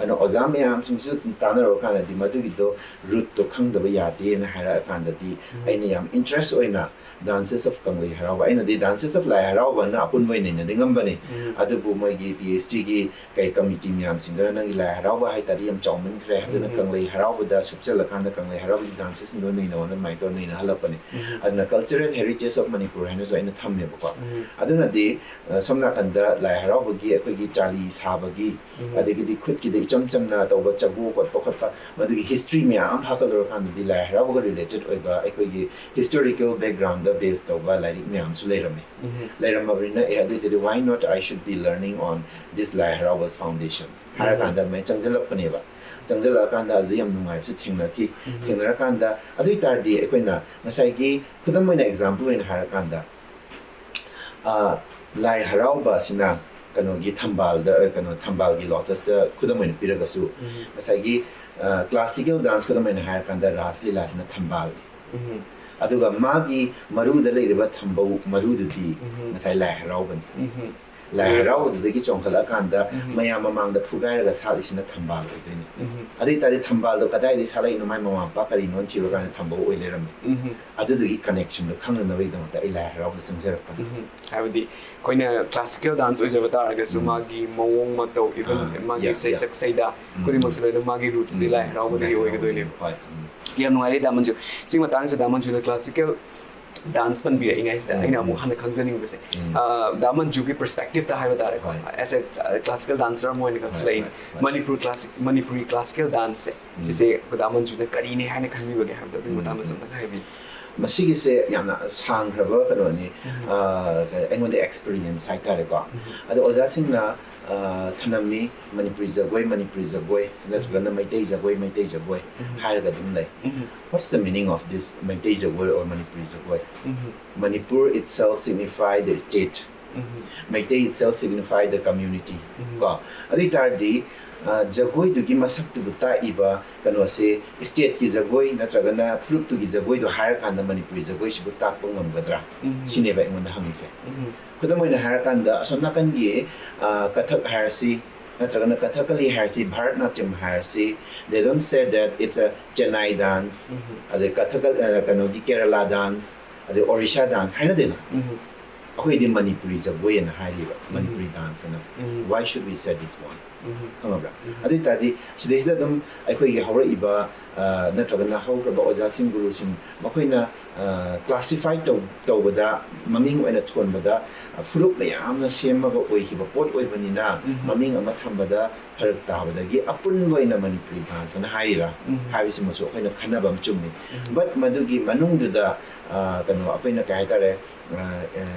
ano ozam yam singsu tanaro kana di madugi do root to khangdaba yade na hara kanda di aina yam interest oina dances of kanglei harawa aina di dances of lai harawa na apun voi nei na dingam bani adu bu mai gi PhD gi kai committee myam singda na gi lai harawa hai tari yam chawmin kre haduna kanglei harawa da subsel kanda kanglei harawa dances no nei na mai to nei na halapani adna cultural heritage of manipur haina so aina thamme ba ko aduna di somna kanda lai harawa gi akoi gi chali sabagi adigi di khut ki de cham na to ba chabu ko pa madu gi history myam hakalo kanda di lai harawa related oiba akoi gi historical background based over like myam su leirame leiramabrina e adu de why not I should be learning on this lai harawas foundation harakanda mai changjala paneba changjala kanda adu yam nungai su thengna kanda adu tar di ekoina ngasai gi khudam moina example in harakanda lai harawa sina kano gi thambal da kano thambal gi lotus da khudam moina piraga su ngasai gi classical dance khudam moina harakanda ras lila sina thambal aduga magi maruda leiriba thambau marududi ngasai lai harauban lai harau de gi chongkhala kanda maya mamang da phugai raga salisina thambal oideni adi tari thambal do kadai de salai no mai mama pa kari non chiro kan thambau oileram adu gi connection do khangna nawai da ta lai harau da samjar pa habdi koina classical dance ojabata raga su magi mawong mato even magi sei saida kuri masle magi roots di lai harau da gi oiga doine yam nungai da manju singma tang sa da manju na classical dance pan bi ingai sta aina mu hana khangjaning bese da manju ki perspective ta haiba dare ko as a classical dancer mo in explain manipuri classical dance se se ko da manju na kari ne hana khangmi bage ham da tu mata ma sam ta khai bi masigi se yamna sangraba kanoni engone experience haitare ko ado oja singna thanamni Manipuri jagoi that's gonna Meitei jagoi hairaga dum lai what's the meaning of this Meitei jagoi or Manipuri jagoi Manipur itself signify the state Meitei itself signify the community ko adi tardi jagoi du gi masak tu ta iba kano se state ki jagoi na chagana fruit tu gi jagoi do hair kan da Manipuri jagoi shi bu tak pangam gadra sine ba ngon da hangi se kudamoi na hair kan da asona kan gi kathak hair si na chagana kathakali hair si Bharatnatyam hair si they don't say that it's a Chennai dance ade kathakal kano gi Kerala dance ade Orisha dance haina de na akhoi di Manipuri jagoi na hairiba Manipuri dance na why should we say this one khangabra adi tadi sidesida dum akhoi gi hawra iba natragana hawra ba oja sing guru sing makoina classify to bada maming oina thon bada fruit mayam na sema ga oi hi ba pot oi banina maming ama thambada harak ta bada gi apun boina Manipuri dance na haira habisi maso oina khanabam chummi but madugi manung da kanu akoina ka haitare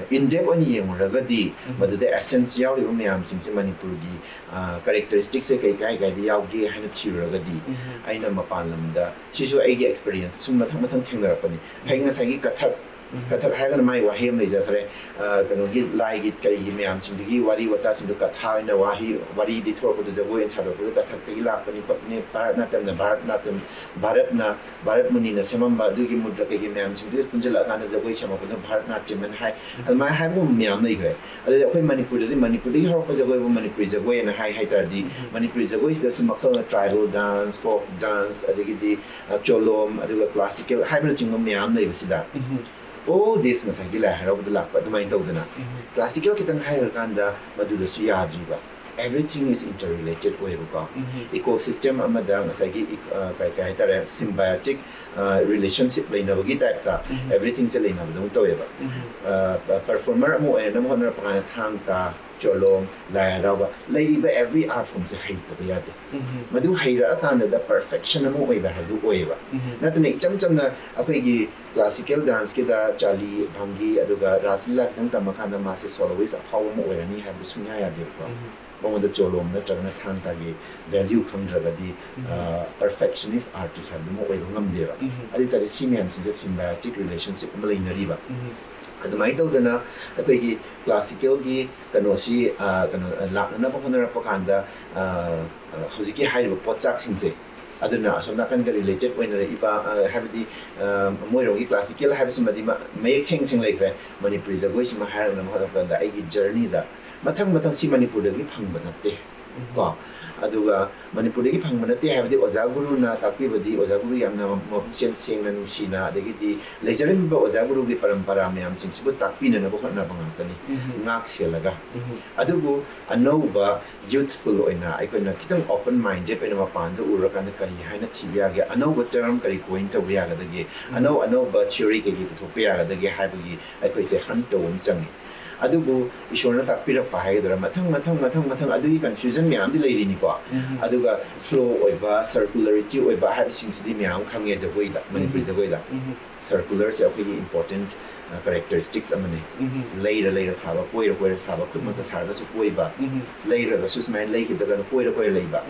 in depth oni yenguragadi maduda essence yauri ba mayam sing se Manipur gi characteristics se kai kai di yauge haina thiragadi aina mapan lamda sisu ai gi experience sum mathang mathang thengarapani hainga sagi kathak hagan mai wahem nei jatre kanu gi lai gi kai gi mayam sing gi wari wata sing katha ina wahi wari di thor ko de go en chado ko kathak te la pani patni Bharat muni na semam ba du gi mudra ke gi mayam sing gi punjala kana jagoi chama ko Bharatnatyam man hai almai hai bo mayam nei gre ade akoi Manipur di hor ko jagoi bo Manipuri jagoi na hai tar di Manipuri jagoi is the makal tribal dance folk dance ade gi di cholom ade ga classical hai ba chingom mayam nei bisida all this nga sai gila haro budla pa dumai tawdana classical kitang higher kanda maduda su yadriba everything is interrelated oiruka ecosystem amada nga sai gi kai tare symbiotic relationship leina bagi type ta everything se leina budung taweba performer mo ena mo na pa thang ta cholom lai rawa lady ba every art form se hate ba yade madu haira kanda da perfection mo oiba hadu oiba natane cham na akoi gi classical dance ke da chali bhangi aduga rasila tang tamakanda ma se soloist a power mo oirani ha busunya ya de ko bongo da cholom na tagna thang ta gi value khamdraga di perfectionist artist ha mo oiba ngam de ba adi ta simian se symbiotic relationship mo leina riba adumai tawdana akoi gi classical gi kano si kano lakna ba honora pakanda hojiki haiba potchak singse aduna asomna kan ga related when iba have the moirongi classical have some di make sing like Manipuri jagoi sima har na ma da ai gi journey da mathang si Manipur da gi phangba natte ko aduga Manipur da gi phangba natte have the oja guru na takpi badi oja guru yamna mo chen sing na nusina da gi di lejarin ba oja guru gi parampara me am sing sibu takpi na ba khona bang tani ngak selaga adugu anova youthful oina aikona kitang open minded oina mapan da urakan kari haina thibya ge anova term kari coin to ya ga da ge anova theory ke gi to ya ga da ge ha gi aikoi se han to um changi adugu ishorna takpira pa hai dara mathang adugi confusion myam di leiri ni ko aduga flow oiba circularity oiba have things di myam khange jagoi da Manipuri jagoi da circular se akoi important characteristics amane later saba poira saba khudmata sarga su poiba later ga susmai lei ki daga poira leiba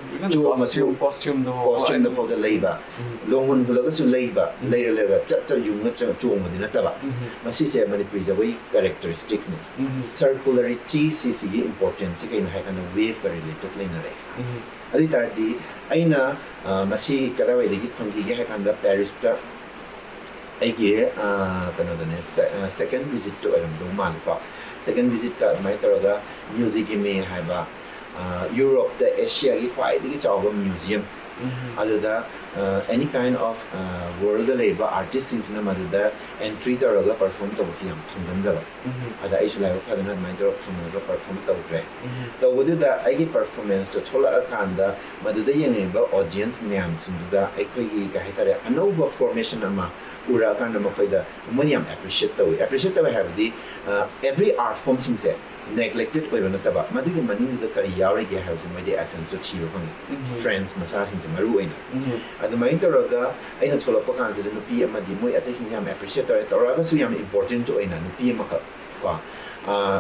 costume the powder leiba longun hulaga su leiba later chat yung nga chong ma dinata ba masi se Manipuri jagoi characteristics ne circularity si important si kain hai kana wave ka related laina re adi tardi aina masi kadawai degi phangi ge hai kana Paris ta aige kanadane second visit to do man ko second visit ta mai taraga music me haiba Europe the Asia gi kwai di chawa museum aduda any kind of world labor artists in na maduda entry taraga perform to si am phangam da ada ai sulai ka na mai tara phangam perform to gre to wuda aige performance to thola akanda maduda yeng ba audience myam sumda ai koi gi ka hitare anova formation ama ura kana makoida moniam appreciate to have the every art form singse neglected oiba nataba madugi mani da kari yaure ge have some the essence of chiro kan friends masa sing maru oina ꯑꯗꯨꯃꯥꯏꯅ ꯇꯧꯔꯒ ꯑꯩꯅ ꯊꯣꯛꯂꯛꯄ ꯀꯥꯟꯁꯤꯗ ꯅꯨꯄꯤ ꯑꯃꯗꯤ ꯃꯣꯏ ꯑꯇꯩꯁꯤꯡ ꯌꯥꯝ appreciate ꯇꯧꯔꯦ ꯇꯧꯔꯒꯁꯨ ꯌꯥꯝ ꯏꯝꯄꯣꯔꯇꯦꯟꯠ ꯑꯣꯏꯅ ꯅꯨꯄꯤ ꯑꯃꯈꯛ ꯀꯣ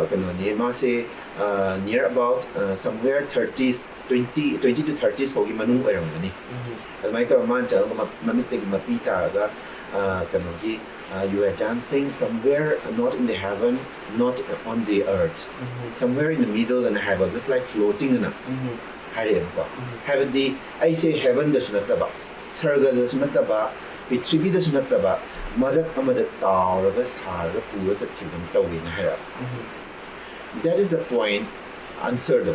ꯀꯩꯅꯣꯅꯤ ꯃꯥꯁꯦ near about somewhere 30s 20 to 30s ꯐꯥꯎꯒꯤ ꯃꯅꯨꯡ ꯑꯣꯏꯔꯝꯒꯅꯤ ꯑꯗꯨꯃꯥꯏꯅ ꯇꯧꯔꯒ ꯃꯥꯅ ꯆꯠꯂꯒ ꯃꯃꯤꯠꯇꯒꯤ ꯃꯄꯤ ꯇꯥꯔꯒ ꯀꯩꯅꯣꯒꯤ you are dancing somewhere not in the heaven not on the earth somewhere in the middle and heaven just like floating ina 하리에요. 하버디 아이세 heaven다수 났다바 서가다수 났다바 비트비다수 났다바 마락 아마다 따라가 사르가 부어서 기분 떠오르는 하라. That is the point answered.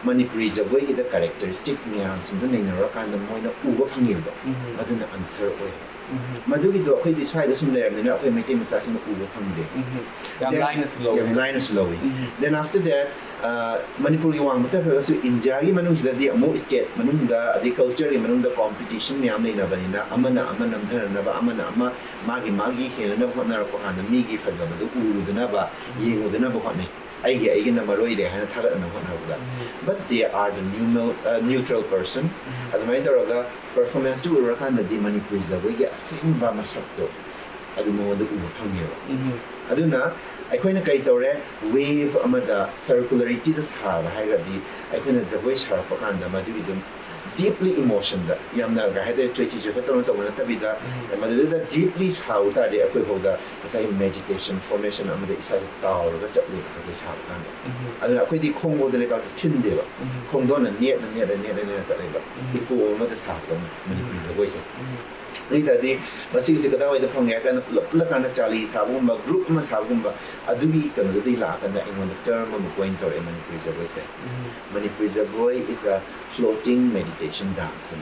Manipuri jagoi the characteristics miyam simdo ningara kan da moina uba phangildo aduna answer oy madugi do akhoi diswai da sum lerna akhoi meeting masa sim uba phangde yam line is low then after that Manipur ki wang masa ka su India gi manung sida di amo state manung da agriculture gi manung da competition miyam nei na banina amana namdhana ba amana ama magi helana bhona ko kan mi gi fazaba do uruduna ba yenguduna ba khone aigi na maroi de hana thaga na hona but they are the neutral person adamai taraga performance to urakan da di Manipuri jagoi gi asimba masakto adu mo da u phangyo aduna aikoina kai tore wave amada circularity da sa haiga di aikoina jagoi sa pa kan da madu idum deeply emotion da yamna ga hade treaty je to to na tabida madu da deeply how ta de akoi hoda sai meditation formation amada isa ta ga chatli jagoi sa kan aduna akoi di khongo de le ka thin de ba khongdo na ne sa le ba ipo amada sa ko Manipuri jagoi sa Nitadi masih si katawa ito pangya kan pulakan na chali sabumba group ma sabumba adugi kan do dila kan da ingon term mo point or Manipuri jagoi se Manipuri jagoi is a floating meditation dance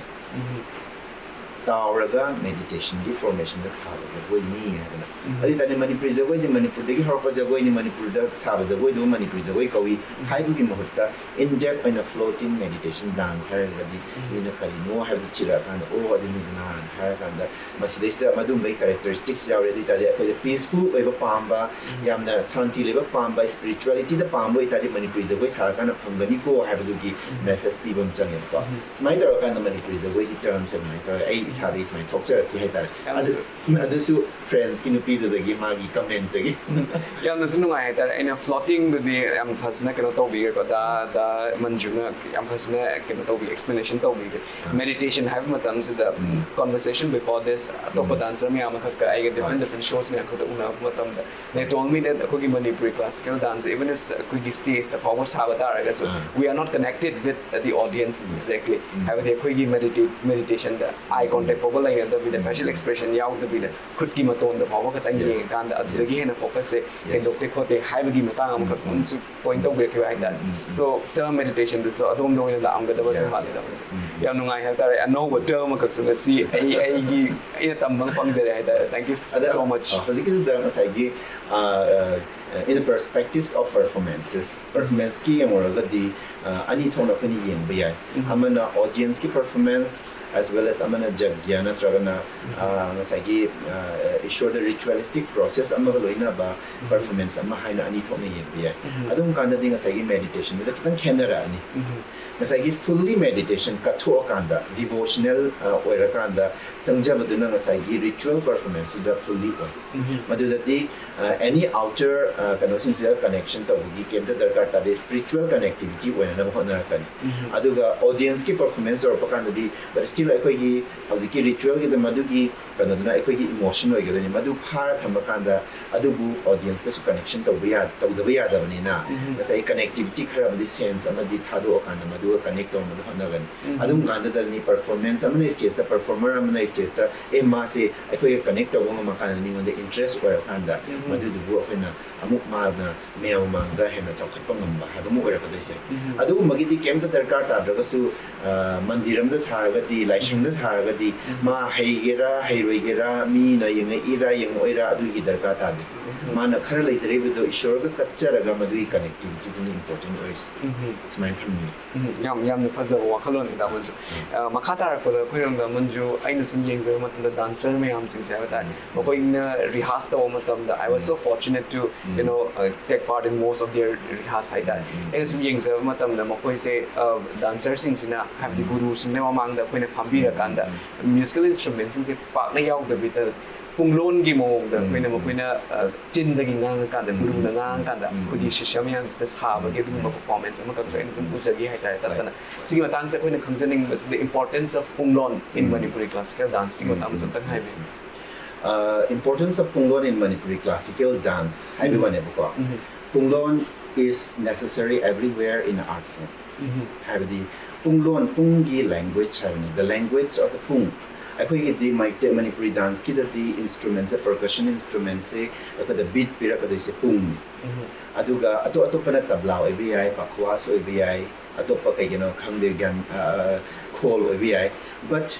tauraga meditation di formation da saba jagoi ni na adi tani Manipuri jagoi di Manipur degi harpa jagoi ni Manipur da saba jagoi do Manipuri jagoi kawi haibu gi mahutta in depth in a floating meditation dance har di ina kali no have the chira kan o adi ni na har kan da masidesta madum bai characteristics ya already tadi ko peaceful oiba pamba yamna santi leba pamba spirituality da pamba itadi Manipuri jagoi sar kan phangani ko have du gi message pi bam chang ya smai tar kan Manipuri jagoi di terms of my tar ai sadi smai talk char ki hai tar adu friends inupi da gi magi comment gi yamna sunu ngai tar ina floating the am phasna kano to bi ko da manjuna am phasna kano to bi explanation to bi meditation have matam se the conversation before this to dancer me am ka ai different shows me ko una matam da they told me that ko gi Manipuri classical dance even if ko gi stage the forward sabatar I guess we are not connected with the audience exactly have the ko gi meditation the eye contact for like the with the facial expression yaw the with khud ki maton the forward ka tang ye kan da adagi hena focus se en dokte khote haiba gi matang am ka su point to break right that so term meditation this so adom no la am ga da was ma da yam nungai ha tare anova term ka su si ai gi ina tam bang pang zere ha thank you so much haziki da sai gi in the perspectives of performance ki amora di ani thona kani yen bayai amana audience ki performance as well as amana jagyana tragana ngasagi issue the ritualistic process amaga loina ba performance ama haina ani thona yen bayai adum kanda ding ngasagi meditation da kitang khenara ani ngasagi fully meditation ka tho kanda devotional oira kanda sangjabaduna ngasagi ritual performance da fully madudati any outer connection to gi kem da darkar ta spiritual connectivity oina na hona kan aduga audience ki performance or pakanda di but still akoi gi hauji ritual gi da madugi kanaduna akoi gi emotion oi gi madu phar thamakanda adubu audience ka su connection to biya da bani na sai connectivity khara di sense amadi thado akanda madu connect to madu hona gan adum kanda da ni performance amana stage da performer amana stage da e ma se akoi connect to ma kan ni ngon interest or kanda madu du akoi amuk ma na meo mang da hena chakhat pa ngam ba ha mu ora ka dai se adu magi di kem da darkar ta da su mandiram da saraga di laishing da saraga di ma haigera hairogera mi na yenga ira yeng oira adu gi darkar ta di ma na khara lai sare bido ishwar ga kachara ga madu connectivity ni important is smai thamni yam ni faza wa khalon da manju makata ra ko da khoyam da manju aina sum yeng ga matam da dancer me am sing sa ta ko in rehearse da matam da I was so fortunate to you know take part in most of their rehearse hai da aina sum yeng sa matam da mo koi se dancer sing sina have the guru sing ne mamang da khoina ꯐꯝꯕꯤꯔꯀꯥꯟꯗ musical ꯏꯟꯁꯇ꯭ꯔꯨꯃꯦꯟꯁꯤꯡꯁꯦ ꯄꯥꯛꯅ ꯌꯥꯎꯗꯕꯤꯗ ꯄꯨꯡꯂꯣꯟꯒꯤ ꯃꯑꯣꯡꯗ ꯑꯩꯈꯣꯏꯅ ꯆꯤꯟꯗꯒꯤ ꯉꯥꯡꯉꯀꯥꯟꯗ ꯒꯨꯔꯨꯅ ꯉꯥꯡꯉꯀꯥꯟꯗ ꯑꯩꯈꯣꯏꯒꯤ ꯁꯤꯁ꯭ꯌ ꯃꯌꯥꯝꯁꯤꯗ ꯁꯥꯕꯒꯤ ꯑꯗꯨꯒꯨꯝꯕ ꯄꯔꯐꯣꯔꯃꯦꯟꯁ ꯑꯃꯈꯛꯁꯨ ꯑꯩꯅ ꯑꯗꯨꯝ ꯎꯖꯈꯤ ꯍꯥꯏꯇꯥꯔꯦ ꯇꯠꯇꯅ ꯁꯤꯒꯤ ꯃꯇꯥꯡꯁꯦ ꯑꯩꯈꯣꯏꯅ ꯈꯪꯖꯅꯤꯡꯕꯁꯤꯗ ꯏꯝꯄꯣꯔꯇꯦꯟꯁ ꯑꯣꯐ ꯄꯨꯡꯂꯣꯟ ꯏꯟ ꯃꯅꯤꯄꯨꯔꯤ ꯀ꯭ꯂꯥꯁꯤꯀꯦꯜ ꯗꯥꯟꯁ ꯁꯤꯒꯤ ꯃꯇꯥꯡꯗꯁꯨ ꯑꯝꯇꯪ ꯍꯥꯏꯕꯤꯌꯨ. Importance of Punglon in Manipuri classical dance. Punglon is necessary everywhere in art form. Punglon pungi language the language of the pung. The Manipuri dance ki the instruments, the percussion instruments, the beat pira ka se pung. Aduga ato pa na tablaw ABI pakwas ABI ato pa kay khangdegan khol ABI. But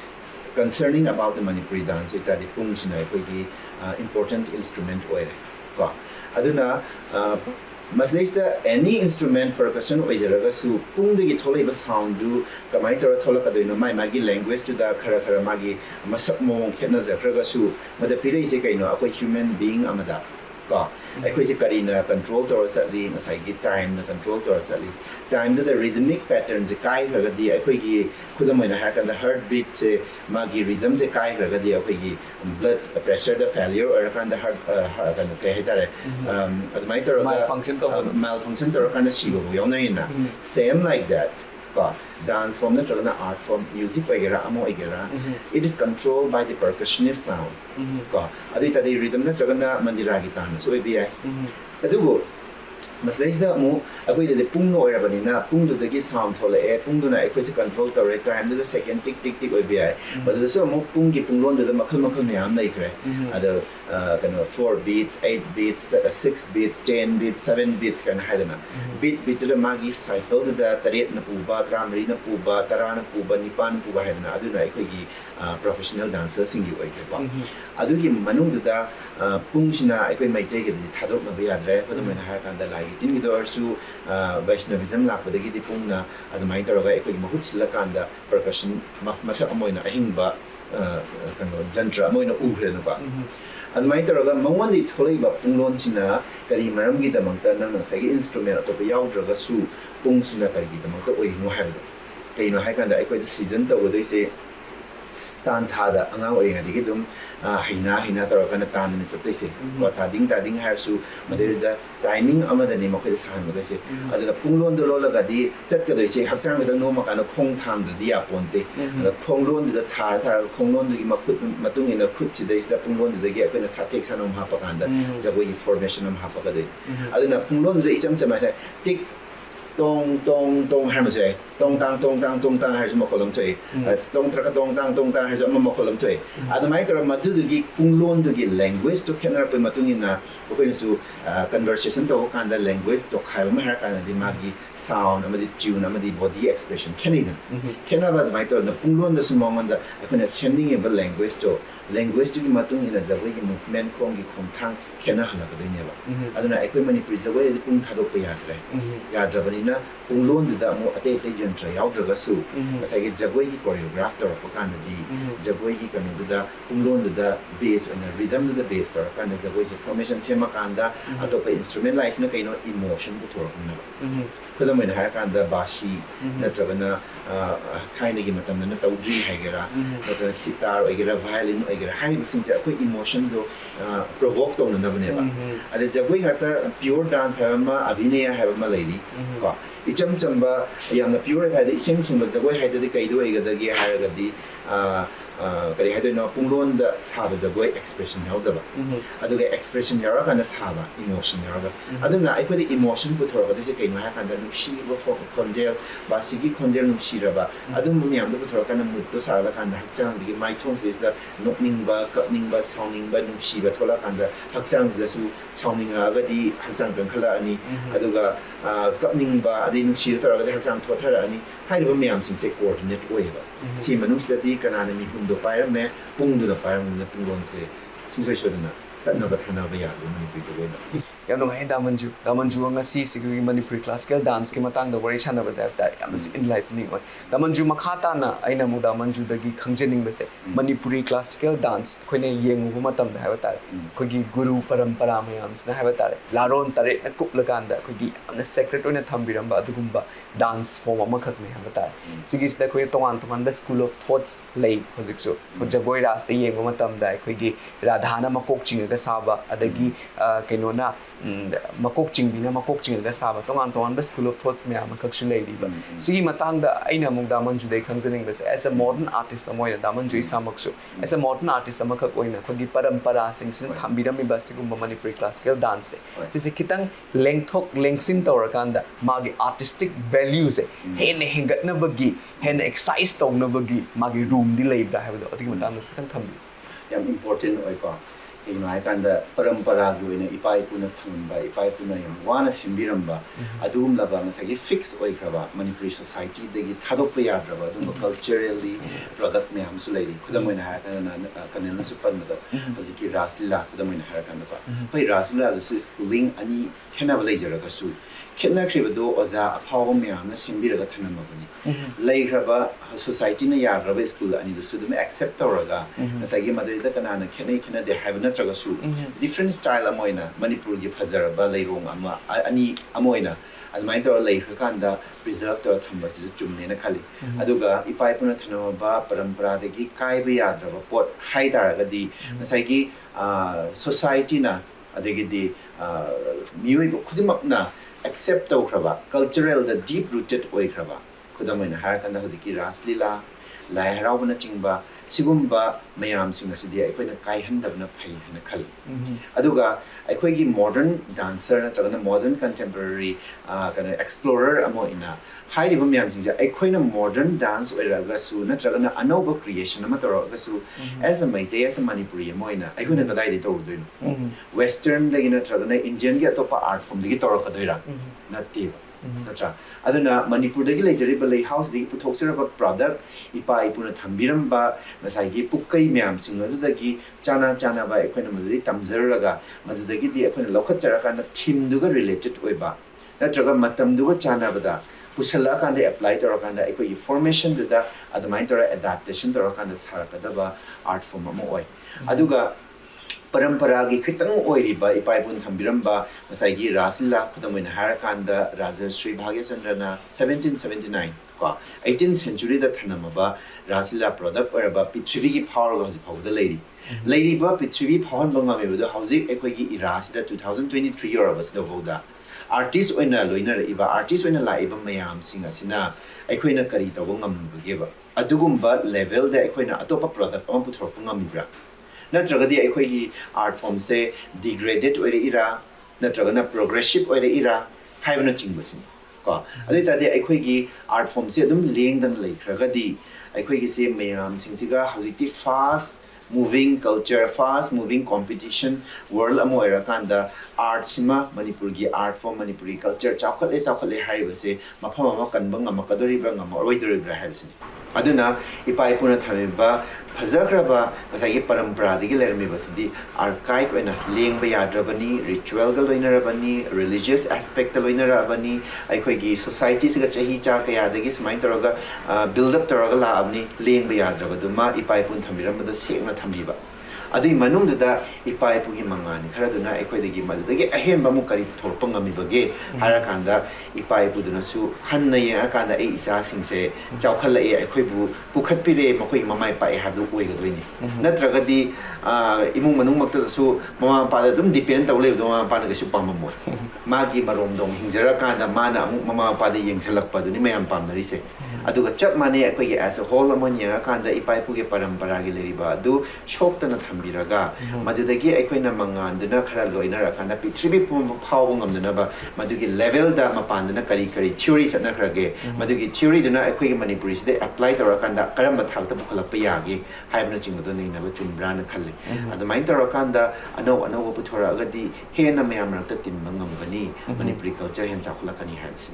concerning about the Manipuri dance, ita di pung sina important instrument oil. Ko aduna Masdays any instrument percussion oijaraga su pung de thole ba sound du kamai tor thola ka doino mai magi language to da khara magi masak mong khena zakraga su mada pire ise kaino akoi human being amada ka akoi se karina control tor satli ngasai gi time na control tor satli time the rhythmic patterns kai raga di akoi gi khudamoina ha kan the heartbeat magi rhythm se kai raga di akoi gi blood pressure the failure or kan the heart kan ke hetare admai tor malfunction tor kan sibo yonarina same like that ka dance form na tor na art form music wagera amo igera it is controlled by the percussionist sound ka adi tadi rhythm na tor na mandira gitan so be adugo Masdays da mo akoy de pung no era banina pung do de sound thole pung do na akoy se control tor time the second tick tick tick obi but the so mo pung gi pung lon de makhal nyam nai kre ada kind of 4 beats 8 beats 6 beats 10 beats 7 beats kan haidana beat de magi cycle da taret na puba tramri na puba tara na puba nipan puba haidana adu na akoy gi professional dancer singi oi ke ba adu gi manung da pung sina akoy mai te gi thadok na bi adre ko do ha kan da lai tin gi dor su Vaishnavism la ko de gi pung na adu mai tor ga akoy mahut sila kan da percussion masa amoina ahingba kan jantra amoina uhre na ba adu mai tor ga mangwan di tholei ba punglon sina kari maram gi da mangta na sai gi instrument to yaw dra ga su pung sina kari gi da mangta oi no ha do kai no ha kan da akoy season to go doi se tan thada angang oi ngadi gi dum hina tor kana tan ni satoi se ko ta ding ha su madir da timing amada ni mo ke sa mo se adula punglon do lo ga di chat ka doi se hakchang da no ma kana khong tham da dia ponte khonglon da thar khonglon gi ma khut matung ina khut chi dai da punglon da gi kana satek sanom ha pa kan da jabo information am ha pa ka dai aduna punglon da icham chama sa tik tong tong tong ha ma se tong tang ha su ma kolom toi tong tra ka tong tang ha su ma kolom toi adamai tor ma du gi punglon du gi language to kenara pe matung ina ko su conversation to kan da language to khai ma ha kan di ma gi sound amadi tune amadi body expression kenaba adamai tor na punglon da su ma da akona sending a language to gi matung ina zawai gi movement kong gi khom thang kena hala ka dai ne ba aduna ekoi Manipuri zawai di pung thadok pe yadre yadra na punglon da mo ate jantra yaw dra ga su asai gi jagoi gi choreograph tor ko kan di jagoi gi kan da punglon da bass and rhythm da bass tor kan da jagoi se formation se ma kan da ato pa instrument lines na kaino emotion ko tor ko na ko da mai ha kan da bashi na tra na kind gi matam na tawdri ha gera na sitar o gera violin o gera hai sing se ko emotion do provoke to na ne ba ade jagoi hata pure dance ha ma abhinaya ha ma lady ko icham chamba yamna pure ha de sing sing ba jagoi ha de kai do ai ga da gi ha ga di kari ha de no punglon da saba jagoi expression yaw da ba aduga expression yara kana saba emotion yara ba aduna ai ko de emotion ko thor ga de se kai no ha kan da nu shi ba fo konjel ba sigi konjel nu shi ra ba adum mi am da ko thor kana mut to sa la kan da chang di mai thong face da nokning ba kapning ba sounding ba nu shi ba thola kan da hakchang da su sounding ga di hakchang kan khala ani aduga kapning ba adi nu shi thor ga de hakchang tho thara ani hai ba mi am sing se coordinate oi ba si manung da di kana ni hundo pa me pung du da pa me punglon se sing so na ta na ba thana ba ya do Manipuri zawai ꯌꯥꯝ ꯅꯨꯡꯉꯥꯏ ꯗꯥꯃꯟꯖꯨ ꯉꯁꯤ ꯁꯤꯒꯤ Manipuri classical ꯗꯥꯟꯁꯀꯤ ꯃꯇꯥꯡꯗ ꯋꯥꯔꯤ ꯁꯥꯟꯅꯕꯁꯦ ꯍꯥꯏꯕ ꯇꯥꯔꯦ ꯌꯥꯝꯅꯁꯨ ꯏꯟꯂꯥꯏꯇꯅꯤꯡ ꯑꯣꯏ ꯗꯥꯃꯟꯖꯨ ꯃꯈꯥ ꯇꯥꯅ ꯑꯩꯅ ꯑꯃꯨꯛ ꯗꯥꯃꯟꯖꯨꯗꯒꯤ ꯈꯪꯖꯅꯤꯡꯕꯁꯦ ꯃꯅꯤꯄꯨꯔꯤ ꯀ꯭ꯂꯥꯁꯤꯀꯦꯜ ꯗꯥꯟꯁ ꯑꯩꯈꯣꯏꯅ ꯌꯦꯡꯉꯨꯕ ꯃꯇꯝꯗ ꯍꯥꯏꯕ ꯇꯥꯔꯦ ꯑꯩꯈꯣꯏꯒꯤ ꯒꯨꯔꯨ ꯄꯔꯝꯄꯔꯥ ꯃꯌꯥꯝꯁꯤꯅ ꯍꯥꯏꯕ ꯇꯥꯔꯦ ꯂꯥꯔꯣꯟ ꯇꯔꯦꯠꯅ ꯀꯨꯞꯂꯀꯥꯟꯗ ꯑꯩꯈꯣꯏꯒꯤ ꯌꯥꯝꯅ ꯁꯦꯀ꯭ꯔꯦꯠ ꯑꯣꯏꯅ ꯊꯝꯕꯤꯔꯝꯕ ꯑꯗꯨꯒꯨꯝꯕ ꯗꯥꯟꯁ ꯐꯣꯝ ꯑꯃꯈꯛꯅꯤ ꯍꯥꯏꯕ ꯇꯥꯔꯦ ꯁꯤꯒꯤꯁꯤꯗ ꯑꯩꯈꯣꯏ ꯇꯣꯉꯥꯟ ꯇꯣꯉꯥꯟꯕ ꯁ꯭ꯀꯨꯜ ꯑꯣꯐ ꯊꯣꯠꯁ ꯂꯩ ꯍꯧꯖꯤꯛꯁꯨ ꯖꯒꯣꯏ ꯔꯥꯁꯇ ꯌꯦꯡꯕ ꯃꯇꯝꯗ ꯑꯩꯈꯣꯏꯒꯤ ꯔꯥꯙꯥꯅ ꯃꯀꯣꯛ ꯆꯤꯡꯉꯒ ꯁꯥꯕ ꯑꯗꯒꯤ ꯀꯩꯅꯣꯅ ꯃꯀꯣꯛ ꯆꯤꯡꯉꯒ ꯁꯥꯕ ꯇꯣꯉꯥꯟ ꯇꯣꯉꯥꯟꯕ ꯁ꯭ꯀꯨꯜ ꯑꯣꯐ ꯊꯣꯠꯁ ꯃꯌꯥꯝ ꯑꯃꯈꯛꯁꯨ ꯂꯩꯔꯤꯕ ꯁꯤꯒꯤ ꯃꯇꯥꯡꯗ ꯑꯩꯅ ꯑꯃꯨꯛ ꯗꯥꯃꯟꯖꯨꯗꯩ ꯈꯪꯖꯅꯤꯡꯕꯁꯦ ꯑꯦꯁ ꯑ ꯃꯣꯗꯔꯟ ꯑꯥꯔꯇꯤꯁ ꯑꯃ ꯑꯣꯏꯅ ꯗꯥꯃꯟꯖꯨ ꯏꯁꯥꯃꯛꯁꯨ ꯑꯦꯁ ꯑ ꯃꯣꯗꯔꯟ ꯑꯥꯔꯇꯤꯁ ꯑꯃꯈꯛ ꯑꯣꯏꯅ ꯑꯩꯈꯣꯏꯒꯤ ꯄꯔꯝꯄꯔꯥꯁꯤꯡꯁꯤꯅ ꯊꯝꯕꯤꯔꯝꯃꯤꯕ ꯑꯁꯤꯒꯨꯝꯕ ꯃꯅꯤꯄꯨꯔꯤ ꯀ꯭ꯂꯥꯁꯤꯀꯦꯜ ꯗꯥꯟꯁꯁꯦ ꯁꯤꯁꯦ ꯈꯤꯇꯪ ꯂꯦꯡꯊꯣꯛ ꯂꯦꯡꯁꯤꯟ ꯇꯧꯔꯀꯥꯟꯗ ꯃꯥꯒꯤ ꯑꯥꯔꯇꯤꯁꯇꯤꯛ ꯚꯦल्यूꯁꯦ ꯍꯦꯟꯅ ꯍꯦꯟꯒꯠꯅꯕꯒꯤ ꯍꯦꯟꯅ ꯑꯦꯛꯁꯥꯏజ్ ꯇꯧꯅꯕꯒꯤ ꯃꯥꯒꯤ ꯔꯨꯝꯗꯤ ꯂꯩꯕ꯭ꯔꯥ ꯍꯥꯏꯕꯗꯣ ꯑꯗꯨꯒꯤ ꯃꯇꯥꯡꯗꯁꯨ ꯈꯤꯇꯪ ꯊꯝꯕꯤꯌꯨ ꯌꯥꯝ ꯏꯝꯄꯣꯔꯇꯦꯟ ꯑꯣꯏꯀꯣ ꯀꯩꯒꯤꯅꯣ ꯍꯥꯏꯀꯥꯟꯗ ꯄꯔꯝꯄꯔꯥꯒꯤ ꯑꯣꯏꯅ ꯏꯄꯥ ꯏꯄꯨꯅ ꯊꯝꯂꯝꯕ ꯏꯄꯥ ꯏꯄꯨꯅ ꯌꯥꯝ ꯋꯥꯅ ꯁꯦꯝꯕꯤꯔꯝꯕ ꯑꯗꯨꯒꯨꯝꯂꯕ ꯉꯁꯥꯏꯒꯤ ꯐꯤꯛꯁ ꯑꯣꯏꯈ꯭ꯔꯕ ꯃꯅꯤꯄꯨꯔꯤ ꯁꯣꯁꯥꯏꯇꯤꯗꯒꯤ ꯊꯥꯗꯣꯛꯄ ꯌꯥꯗ꯭ꯔꯕ ꯑꯗꯨꯒꯨꯝꯕ ꯀꯜꯆꯔꯦꯜꯂꯤ ꯄ꯭ꯔꯗꯛ ꯃꯌꯥꯝꯁꯨ ꯂꯩꯔꯤ ꯈꯨꯗꯝ ꯑꯣꯏꯅ ꯍꯥꯏꯔꯀꯥꯟꯗ ꯀꯅꯦꯜꯅꯁꯨ ꯄꯟꯕꯗ ꯍꯧꯖꯤꯛꯀꯤ ꯔꯥꯁ ꯂꯤꯂꯥ ꯈꯨꯗꯝ ꯑꯣꯏꯅ ꯍꯥꯏꯔꯀꯥꯟꯗꯀꯣ ꯍꯣꯏ ꯔꯥꯁ ꯂꯤꯂꯥꯗꯁꯨ ꯁ꯭ꯀꯨꯂꯤꯡ ꯑꯅꯤ ꯈꯦꯠꯅꯕ ꯂꯩꯖꯔꯒꯁꯨ ꯈꯦꯠꯅꯈ꯭ꯔꯤꯕꯗꯨ ꯑꯣꯖꯥ ꯑꯐꯥꯎꯕ ꯃꯌꯥꯝꯅ ꯁꯦꯝꯕꯤꯔꯒ ꯊꯝꯂꯝꯃꯕꯅꯤ ꯂꯩꯈ꯭ꯔꯕ ꯁꯣꯁꯥꯏꯇꯤꯅ ꯌꯥꯈ꯭ꯔꯕ ꯁ꯭ꯀꯨꯜ ꯑꯅꯤꯗꯨꯁꯨ ꯑꯗꯨꯝ ꯑꯦꯛꯁꯦꯞ ꯇꯧꯔꯒ ꯉꯁꯥꯏꯒꯤ ꯃꯗꯨꯗ ꯀꯅꯥꯅ ꯈꯦꯠꯅꯩ ꯈꯦꯠꯅꯗꯦ ꯍꯥꯏꯕ ꯅꯠꯇ꯭ꯔꯒꯁꯨ ꯗꯤꯐ꯭ꯔꯦꯟ ꯁ꯭ꯇꯥꯏꯜ ꯑꯃ ꯑꯣꯏꯅ ꯃꯅꯤꯄꯨꯔꯒꯤ ꯐꯖꯔꯕ ꯂꯩꯔꯣꯡ ꯑꯃ ꯑꯅꯤ ꯑꯃ ꯑꯣꯏꯅ ꯑꯗꯨꯃꯥꯏꯅ ꯇꯧꯔꯒ ꯂꯩꯈ꯭ꯔꯀꯥꯟꯗ ꯄ꯭ꯔꯤꯖꯔቭ ꯇꯧꯔ ꯊꯝꯕꯁꯤꯁꯨ ꯆꯨꯝꯃꯦꯅ ꯈꯜꯂꯤ ꯑꯗꯨꯒ ꯏꯄꯥ ꯏꯄꯨꯅ ꯊꯝꯂꯝꯃꯕ ꯄꯔꯝꯄꯔꯥꯗꯒꯤ ꯀꯥꯏꯕ ꯌꯥꯗ꯭ꯔꯕ ꯄꯣꯠ ꯍꯥꯏ ꯇꯥꯔꯒꯗꯤ ꯉꯁꯥꯏꯒꯤ ꯁꯣꯁꯥꯏꯇꯤꯅ ꯑꯗꯒꯤꯗꯤ ꯃꯤꯑꯣꯏꯕ ꯈꯨꯗꯤꯡꯃꯛꯅ ꯑꯦꯛꯁꯦꯞ ꯇꯧꯈ꯭ꯔꯕ ꯀꯜꯆꯔꯦꯜꯗ ꯗꯤꯞ ꯔꯨꯇꯦꯠ ꯑꯣꯏꯈ꯭ꯔꯕ ꯈꯨꯗꯝ ꯑꯣꯏꯅ ꯍꯥꯏꯔꯀꯥꯟꯗ ꯍꯧꯖꯤꯛꯀꯤ ꯔꯥꯁ ꯂꯤꯂꯥ ꯂꯥꯏ ꯍꯔꯥꯎꯕꯅꯆꯤꯡꯕ ꯁꯤꯒꯨꯝꯕ ꯃꯌꯥꯝꯁꯤꯡ ꯑꯁꯤꯗꯤ ꯑꯩꯈꯣꯏꯅ ꯀꯥꯏꯍꯟꯗꯕꯅ ꯐꯩ ꯍꯥꯏꯅ ꯈꯜꯂꯤ ꯑꯗꯨꯒ ꯑꯩꯈꯣꯏꯒꯤ ꯃꯣꯗꯔꯟ ꯗꯥꯟꯁꯔ ꯅꯠꯇ꯭ꯔꯒꯅ ꯃꯣꯗꯔꯟ ꯀꯟꯇꯦꯝꯄꯔꯔꯤ ꯀꯩꯅꯣ ꯑꯦꯛꯁꯄ꯭ꯂꯣꯔꯔ ꯑꯃ ꯑꯣꯏꯅ ꯍꯥꯏꯔꯤꯕ ꯃꯌꯥꯝꯁꯤꯡꯁꯦ ꯑꯩꯈꯣꯏꯅ ꯃꯣꯗꯔꯟ ꯗꯥꯟꯁ ꯑꯣꯏꯔꯒꯁꯨ ꯅꯠꯇ꯭ꯔꯒꯅ ꯑꯅꯧꯕ ꯀ꯭ꯔꯤꯌꯦꯁꯟ ꯑꯃ ꯇꯧꯔꯒꯁꯨ ꯑꯦꯁ ꯑ ꯃꯩꯇꯩ ꯑꯦꯁ ꯑ ꯃꯅꯤꯄꯨꯔꯤ ꯑꯃ ꯑꯣꯏꯅ ꯑꯩꯈꯣꯏꯅ ꯀꯗꯥꯏꯗꯒꯤ ꯇꯧꯔꯨꯗꯣꯏꯅꯣ ꯋꯦꯁꯇꯔꯟꯗꯒꯤ ꯅꯠꯇ꯭ꯔꯒꯅ ꯏꯟꯗꯤꯌꯟꯒꯤ ꯑꯇꯣꯞꯄ ꯑꯥꯔꯠ ꯐꯣꯝꯗꯒꯤ ꯇꯧꯔꯛꯀꯗꯣꯏꯔꯥ ꯅꯠꯇꯦꯕ ꯅꯠꯇ꯭ꯔꯥ ꯑꯗꯨꯅ ꯃꯅꯤꯄꯨꯔꯗꯒꯤ ꯂꯩꯖꯔꯤꯕ ꯂꯩꯍꯥꯎꯁꯤꯗꯒꯤ ꯄꯨꯊꯣꯛꯆꯔꯕ ꯄ꯭ꯔꯗꯛ ꯏꯄꯥ ꯏꯄꯨꯅ ꯊꯝꯕꯤꯔꯝꯕ ꯉꯁꯥꯏꯒꯤ ꯄꯨꯛꯀꯩ ꯃꯌꯥꯝꯁꯤꯡ ꯑꯗꯨꯗꯒꯤ ꯆꯥꯟꯅꯕ ꯑꯩꯈꯣꯏꯅ ꯃꯗꯨꯗꯒꯤ ꯇꯝꯖꯔꯨꯔꯒ ꯃꯗꯨꯗꯒꯤꯗꯤ ꯑꯩꯈꯣꯏꯅ ꯂꯧꯈꯠꯆꯔꯀꯥꯟꯗ ꯊꯤꯝꯗꯨꯒ ꯔꯤꯂꯦꯇꯦꯠ ꯑꯣꯏꯕ ꯅꯠꯇ꯭ꯔꯒ ꯃꯇꯝꯗꯨꯒ ꯆꯥꯟꯅꯕꯗ ꯄꯨꯁꯜꯂꯛꯑꯀꯥꯟꯗ ꯑꯦꯄ꯭ꯂꯥꯏ ꯇꯧꯔꯀꯥꯟꯗ ꯑꯩꯈꯣꯏꯒꯤ ꯐꯣꯔꯃꯦꯁꯟꯗꯨꯗ ꯑꯗꯨꯃꯥꯏꯅ ꯇꯧꯔꯒ ꯑꯦꯗꯥꯞꯇꯦꯁꯟ ꯇꯧꯔꯀꯥꯟꯗ ꯁꯥꯔꯛꯀꯗꯕ ꯑꯥꯔꯠ ꯐꯣꯝ ꯑꯃ ꯑꯣꯏ ꯑꯗꯨꯒ ꯄꯔꯝꯄꯔꯥꯒꯤ ꯈꯤꯇꯪ ꯑꯣꯏꯔꯤꯕ ꯏꯄꯥ ꯏꯄꯨꯅ ꯊꯝꯕꯤꯔꯝꯕ ꯉꯁꯥꯏꯒꯤ ꯔꯥꯁ ꯂꯤꯂꯥ ꯈꯨꯗꯝ ꯑꯣꯏꯅ ꯍꯥꯏꯔꯀꯥꯟꯗ ꯔꯥꯖꯔꯁ꯭ꯔꯤ ꯚꯥꯒ꯭ꯌꯆꯟꯗ꯭ꯔꯅ 1779 ꯀꯣ 18th ꯁꯦꯟꯆꯨꯔꯤꯗ ꯊꯅꯝꯃꯕ ꯔꯥꯁ ꯂꯤꯂꯥ ꯄ꯭ꯔꯗꯛ ꯑꯣꯏꯔꯕ ꯄ꯭ꯔꯤꯊꯤꯕꯤꯒꯤ ꯐꯥꯎꯔꯒ ꯍꯧꯖꯤꯛ ꯐꯥꯎꯕꯗ ꯂꯩꯔꯤꯕ ꯄ꯭ꯔꯤꯊꯤꯕꯤ ꯐꯥꯎꯍꯟꯕ ꯉꯝꯃꯤꯕꯗꯣ ꯍꯧꯖꯤꯛ ꯑꯩꯈꯣꯏꯒꯤ ꯏꯔꯥꯁꯤꯗ 2023 ꯌꯧꯔꯕꯁꯤꯗꯐꯥꯎꯗ ꯑꯥꯔꯇꯤꯁ ꯑꯣꯏꯅ ꯂꯣꯏꯅꯔꯛꯏꯕ ꯑꯥꯔꯇꯤꯁ ꯑꯣꯏꯅ ꯂꯥꯛꯏꯕ ꯃꯌꯥꯝꯁꯤꯡ ꯑꯁꯤꯅ ꯑꯩꯈꯣꯏꯅ ꯀꯔꯤ ꯇꯧꯕ ꯉꯝꯕꯒꯦꯕ ꯑꯗꯨꯒꯨꯝꯕ ꯂꯦꯚꯦꯜꯗ ꯑꯩꯈꯣꯏꯅ ꯑꯇꯣꯞꯄ ꯄ꯭ꯔꯗꯛ ꯑꯃ ꯄꯨꯊꯣꯔꯛꯄ ꯉꯝꯃꯤꯕ꯭ꯔꯥ ꯅꯠꯇ꯭ꯔꯒꯗꯤ ꯑꯩꯈꯣꯏꯒꯤ ꯑꯥꯔꯠ ꯐꯣꯝꯁꯦ ꯗꯤꯒ꯭ꯔꯦꯗꯦꯠ ꯑꯣꯏꯔꯛꯏꯔꯥ ꯅꯠꯇ꯭ꯔꯒꯅ ꯄ꯭ꯔꯣꯒ꯭ꯔꯦꯁꯤꯞ ꯑꯣꯏꯔꯛꯏꯔꯥ ꯍꯥꯏꯕꯅꯆꯤꯡꯕꯁꯤꯅꯤ ꯀꯣ ꯑꯗꯨ ꯑꯣꯏꯇꯥꯔꯗꯤ ꯑꯩꯈꯣꯏꯒꯤ ꯑꯥꯔꯠ ꯐꯣꯝꯁꯦ ꯑꯗꯨꯝ ꯂꯦꯡꯗꯅ ꯂꯩꯈ꯭ꯔꯒꯗꯤ ꯑꯩꯈꯣꯏꯒꯤꯁꯦ ꯃꯌꯥꯝꯁꯤꯡꯁꯤꯒ ꯍꯧꯖꯤꯛꯇꯤ ꯐꯥꯁ moving culture, fast moving competition world ama oirakanda art sima manipurgi art form manipuri culture chawkhatle haribase mafam ama kanba ngamakadoribra ngamaroidoribra haibasini aduna ipa ipuna thariba fajagraba ngasai paramparadagi lermibasidi archaic oina lengba yadrabani ritual ga loinarabani religious aspect loinarabani aikhoigi society siga chahi cha kaya dagi smain toroga build up toroga la abni lengba yadrabaduma ipa ipun thamiramada sekna thambiba adui manungda ipa ipugi mangani kharaduna aikhoidagi madudagi ahenba mu kari thorpa ngamibage harakanda ipa ipuduna su hanna ya akanda ei isa singse chawkhala e aikhoibu pukhatpire makoi mamai pai hadu oigadoini natragadi imung manung makta su mama pa da dum depend tawle do mama pa na su pamamoi magi marom dong hingjara kanda mana amuk mama pa da yengsalakpa duni mayam pamnari se aduga chap mane aikhoigi as a whole amanya kanda ipa ipugi parampara gi leriba adu shoktana thambiraga madudagi aikhoina manganduna khara loinara kanda pitribi phawung amdunaba madugi level da mapanduna kari kari theory satna khrage madugi theory duna aikhoigi manipuri side apply tawra kanda karamba thakta bukhalappa yagi haibna chingdo neinaba chumbrana khalle adumain tawra kanda anau puthora agadi hena mayam rakta timba ngambani manipuri culture hen chakhulakani haibasi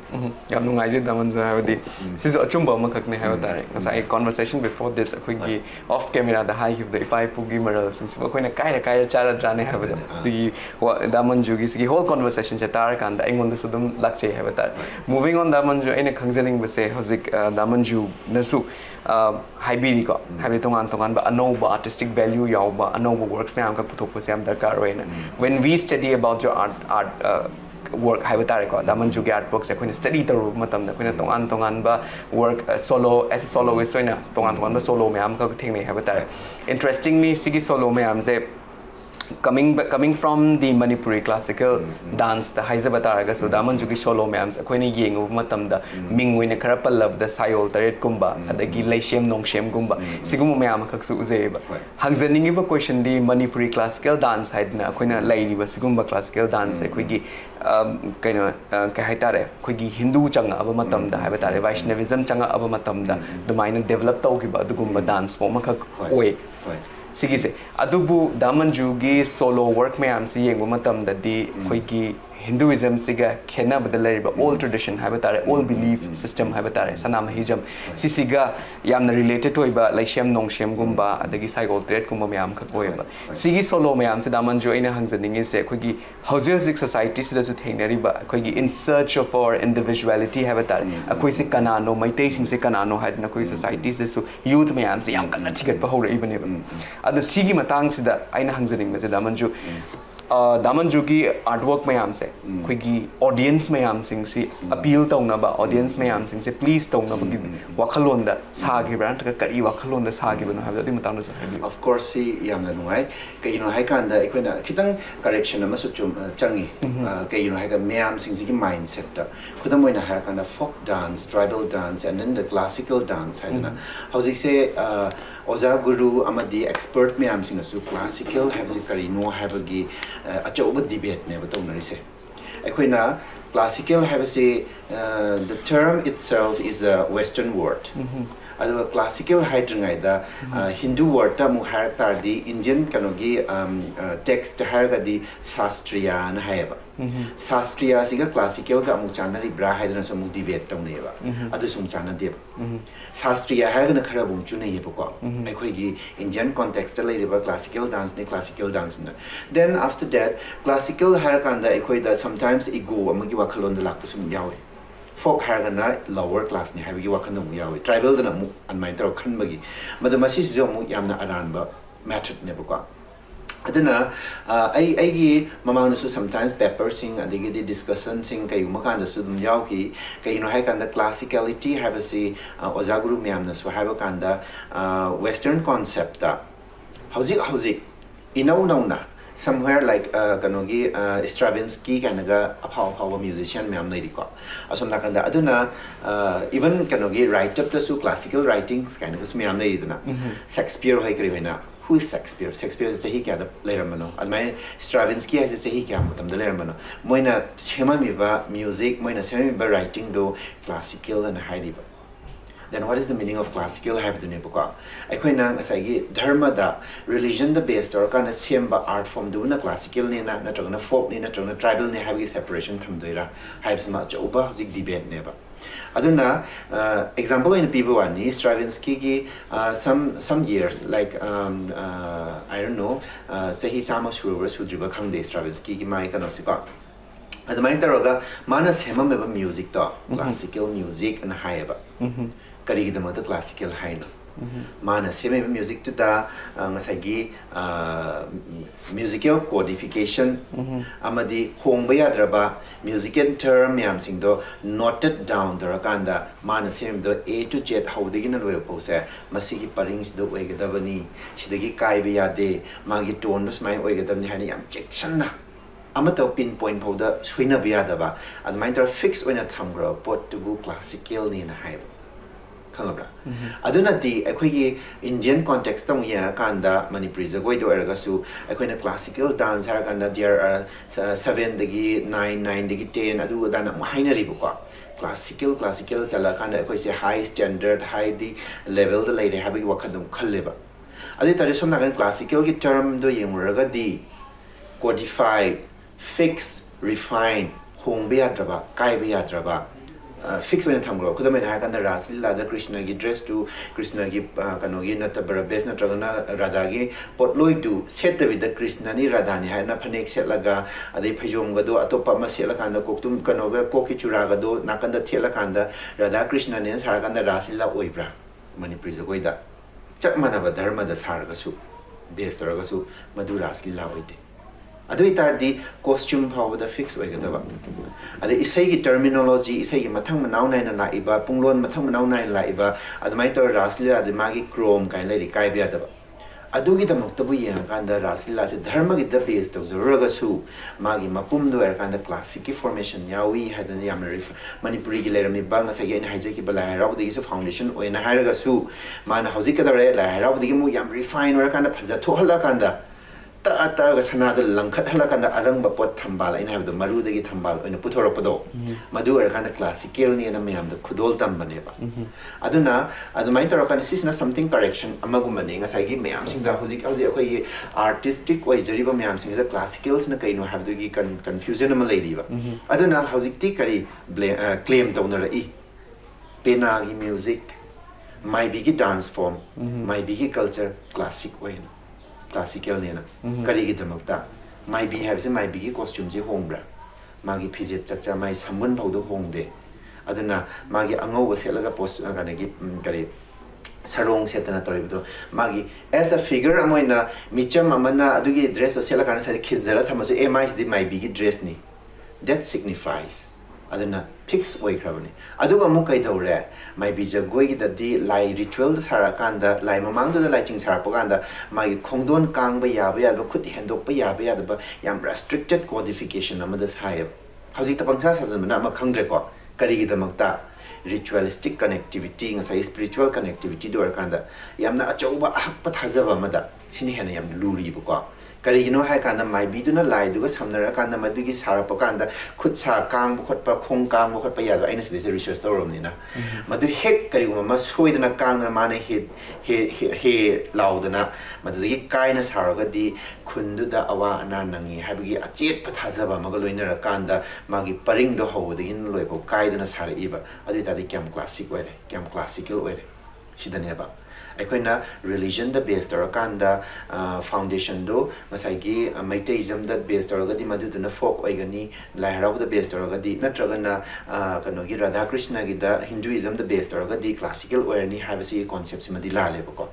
yam nungaije daman ja habdi sisu achumba amakakne haibtare ngasai conversation before this akhoi off camera da high the ipai pugi maral level since koina kai chara drane have the damanju gi whole conversation cha tar kan da engon su dum lakche have ta moving on damanju ene khangjening ba se hozik damanju nasu haibiri ko habi tongan ba anova artistic value yaw ba anova works na am ka puthok pa sam darkar hoina when we study about your art work hai batare ko damanju ge artworks e khoina study taru matam na khoina tongan ba work solo as a soloist hoina tongan ba solo me am ka thing nei hai batare interestingly sigi solo me am se coming from the Manipuri classical dance the haiza bataraga so damanju gi solo me am se khoina yengu matam da mingwina khara pallab da sayol taret kumba adagi leishem nongshem gumba sigum me am khak su uzei ba hangzaning ba question di Manipuri classical dance haid na khoina lairi ba sigum ba classical dance khoi gi kaino ka haitare khoi gi hindu changa aba matam da hai batare vaishnavism changa aba matam da dumaina develop tau gi ba dugum ba dance form khak oi sigise adubu damanju gi solo work me am si yengu matam da di khoi gi Hinduism siga khena badalai ba all tradition hai batare all belief system hai batare sanam hijam sisiga yamna related toy ba laishem nongshem gumba adagi cycle trade gumba myam kha koi ba sigi solo myam se damanju ina hangjaning se khoi gi housic society se su thengnari ba khoi gi in search of our individuality hai batare akoi se kanano maitai sing se kanano hai na koi society se su youth myam se yam kana thigat ba hore ibane ba adu sigi matang sida aina hangjaning se damanju damanju gi artwork mayam se khoi gi audience mayam sing si appeal tauna ba audience mayam sing se please tauna ba gi wakhalon da sa gi brand ka kari wakhalon da sa gi ba no ha di matang da habi of course si yamna nungai ka hai kan da ikona kitang correction ama su chum changi ka hai ka mayam sing si gi mindset da khudam moina ha kan da folk dance tribal dance and then the classical dance hai na hauji se oza guru amadi expert mayam sing su classical have si kari no have gi achauba debate ne batong se aikoina classical have say the term itself is a western word adu classical hydrangai da hindu word ta mu haraktar di indian kanogi text harga di shastriya na haiba shastriya siga classical ga mu chanari bra haidana so mu debate tong ne ba adu sum chana de shastriya harga na khara bum chu ne yeba ko aikoi gi indian context ta lei ba classical dance na then after that classical harakanda aikoi da sometimes ego amagi wakhalon da lakpa sum yawe folk haragana lower class ni habigi wakhan mu yawe tribal da mu anmai tar khan bagi madama si jo mu yamna aranba method ne ba ko adana ai gi mamang su sometimes paper sing adigi di discussion sing kai makan da su dum yaw ki kai no hai kan da classicality have a see ozaguru myam na su have kan da western concept da hauzik inau na somewhere like kanogi Stravinsky kanaga aphaw musician myam nei ko asom na kan da aduna even kanogi write up the su classical writings kanaga myam nei duna Shakespeare hai kri wena who is Shakespeare is he kya da later mano admai Stravinsky has he kya mutam da later mano moina chema mi ba music moina chema mi ba writing do classical and high ba then what is the meaning of classical have the nebuka aikoina asai gi dharma da religion the based or kana semba art form do na classical ni na na folk ni na tribal ni have separation tham doira have ma joba zik debate ne ba aduna example in people one is Stravinsky gi some years like I don't know say he sama shruva sudriba khangde Stravinsky gi mai kana sika adamai taroga mana sema me music to classical music and high ba kari gi da classical high na mana sema music to da ngasai gi musical codification amadi hongba yadraba musical term yam sing do noted down the rakanda mana sema do a to z how de gin lo po se masigi parings do we ga bani sidagi kai be yade magi tone bas mai we ga ni hani yam section na amato pinpoint powder swina bia da ba and mind fix when a thamgra pot to go classical ni na hai khangabra aduna di akhoi gi Indian context tam ya kanda Manipuri jagoi do erga su akhoi na classical dance har kanda there are 7 dagi 9 dagi 10 adu da na haina ri ko classical sala kanda akhoi se high standard high di level the lady have wakadum khalleba adi tare som na classical gi term do yemuraga di codify fix refine hongbe yadraba kai be yadraba fix when thamgro khudam in hakan the raslila the krishna gi dress to krishna gi kanogi na tabara bes na tragana radha gi potloi to set with the krishna ni radha ni ha na phanek set laga adai phajom ga do atopa ma set la kan da koktum kanoga koki chura ga do nakan da thela kan da radha krishna ne sar kan da raslila oibra manipuri jagoi da chak manaba dharma da sar ga su bes tar ga su madu raslila oide adu itardi costume power the fix oigadaba ade isai gi terminology isai gi mathang manau nai na laiba punglon mathang manau nai laiba admai tor raslila ade magi chrome kain lai kai bia daba adu gi damak tabu ya kan da raslila se dharma gi the base to zuraga su magi mapum do er kan da classic formation yawi hadan yam rif manipuri gi lerami bang sa gi in haije ki bala raw de gi su foundation oina hairaga su man hausi ka da re la raw de gi mu yam refine or kan da phaja tho hala kan da ta ga sana da langkhat hala kan da arang ba pot thambal ina have the maru de gi thambal oina puthora pado madu er kan da classical ni na mayam da khudol tam bane ba aduna adumai tor kan sis na something correction amagum bane nga sai gi mayam sing da hoji akhoi gi artistic oi jari ba mayam sing da classicals na kaino have the gi confusion am lady ba aduna hoji ti kari claim to na rai pena gi music my big dance form my big culture classic way classical ne na kari gi damakta my be have se my big costume je hongbra magi phijet chakcha mai samun phaudo hongde aduna magi angau ba selaga post ga ne gi kari sarong setana toribdo magi as a figure amoina micham amana adugi dress o selaga na sa khizara thamasu e my the my big dress ni that signifies aduna fix way kravani aduga mu kai dawre mai bija goi da di lai ritual sara kanda lai mamang do lai ching sara paganda mai khongdon kang ba ya ba khut hendok ba ya ba yam restricted codification amada sai hauji ta bangsa sa jamna ma khangre ko kari gi damakta ritualistic connectivity ngasai spiritual connectivity do kanda yamna achauba akpa thajaba mada sini hena yam luri bu ko kari gino hai kanda mai biduna lai duga samnara kanda madugi sarapa kanda khut sa kang bu khotpa khong kang bu khotpa ya aina se research torom ni na madu hek kari ma soidana kang na mane he laudana madu kaina saraga di khundu da awa ana nangi habigi achet pathajaba magaloina ra kanda magi paring do hawdin loibo kaidana sara iba adi tadi kyam classic were kyam classical were sidane ba aikoina religion da based tor kanda foundation do masagi maithism da based tor ga di madu na folk oigani lai harau da based tor ga di natraga na kano gi radha krishna gi da hinduism da based tor ga di classical or ni have see concepts ma di la le ko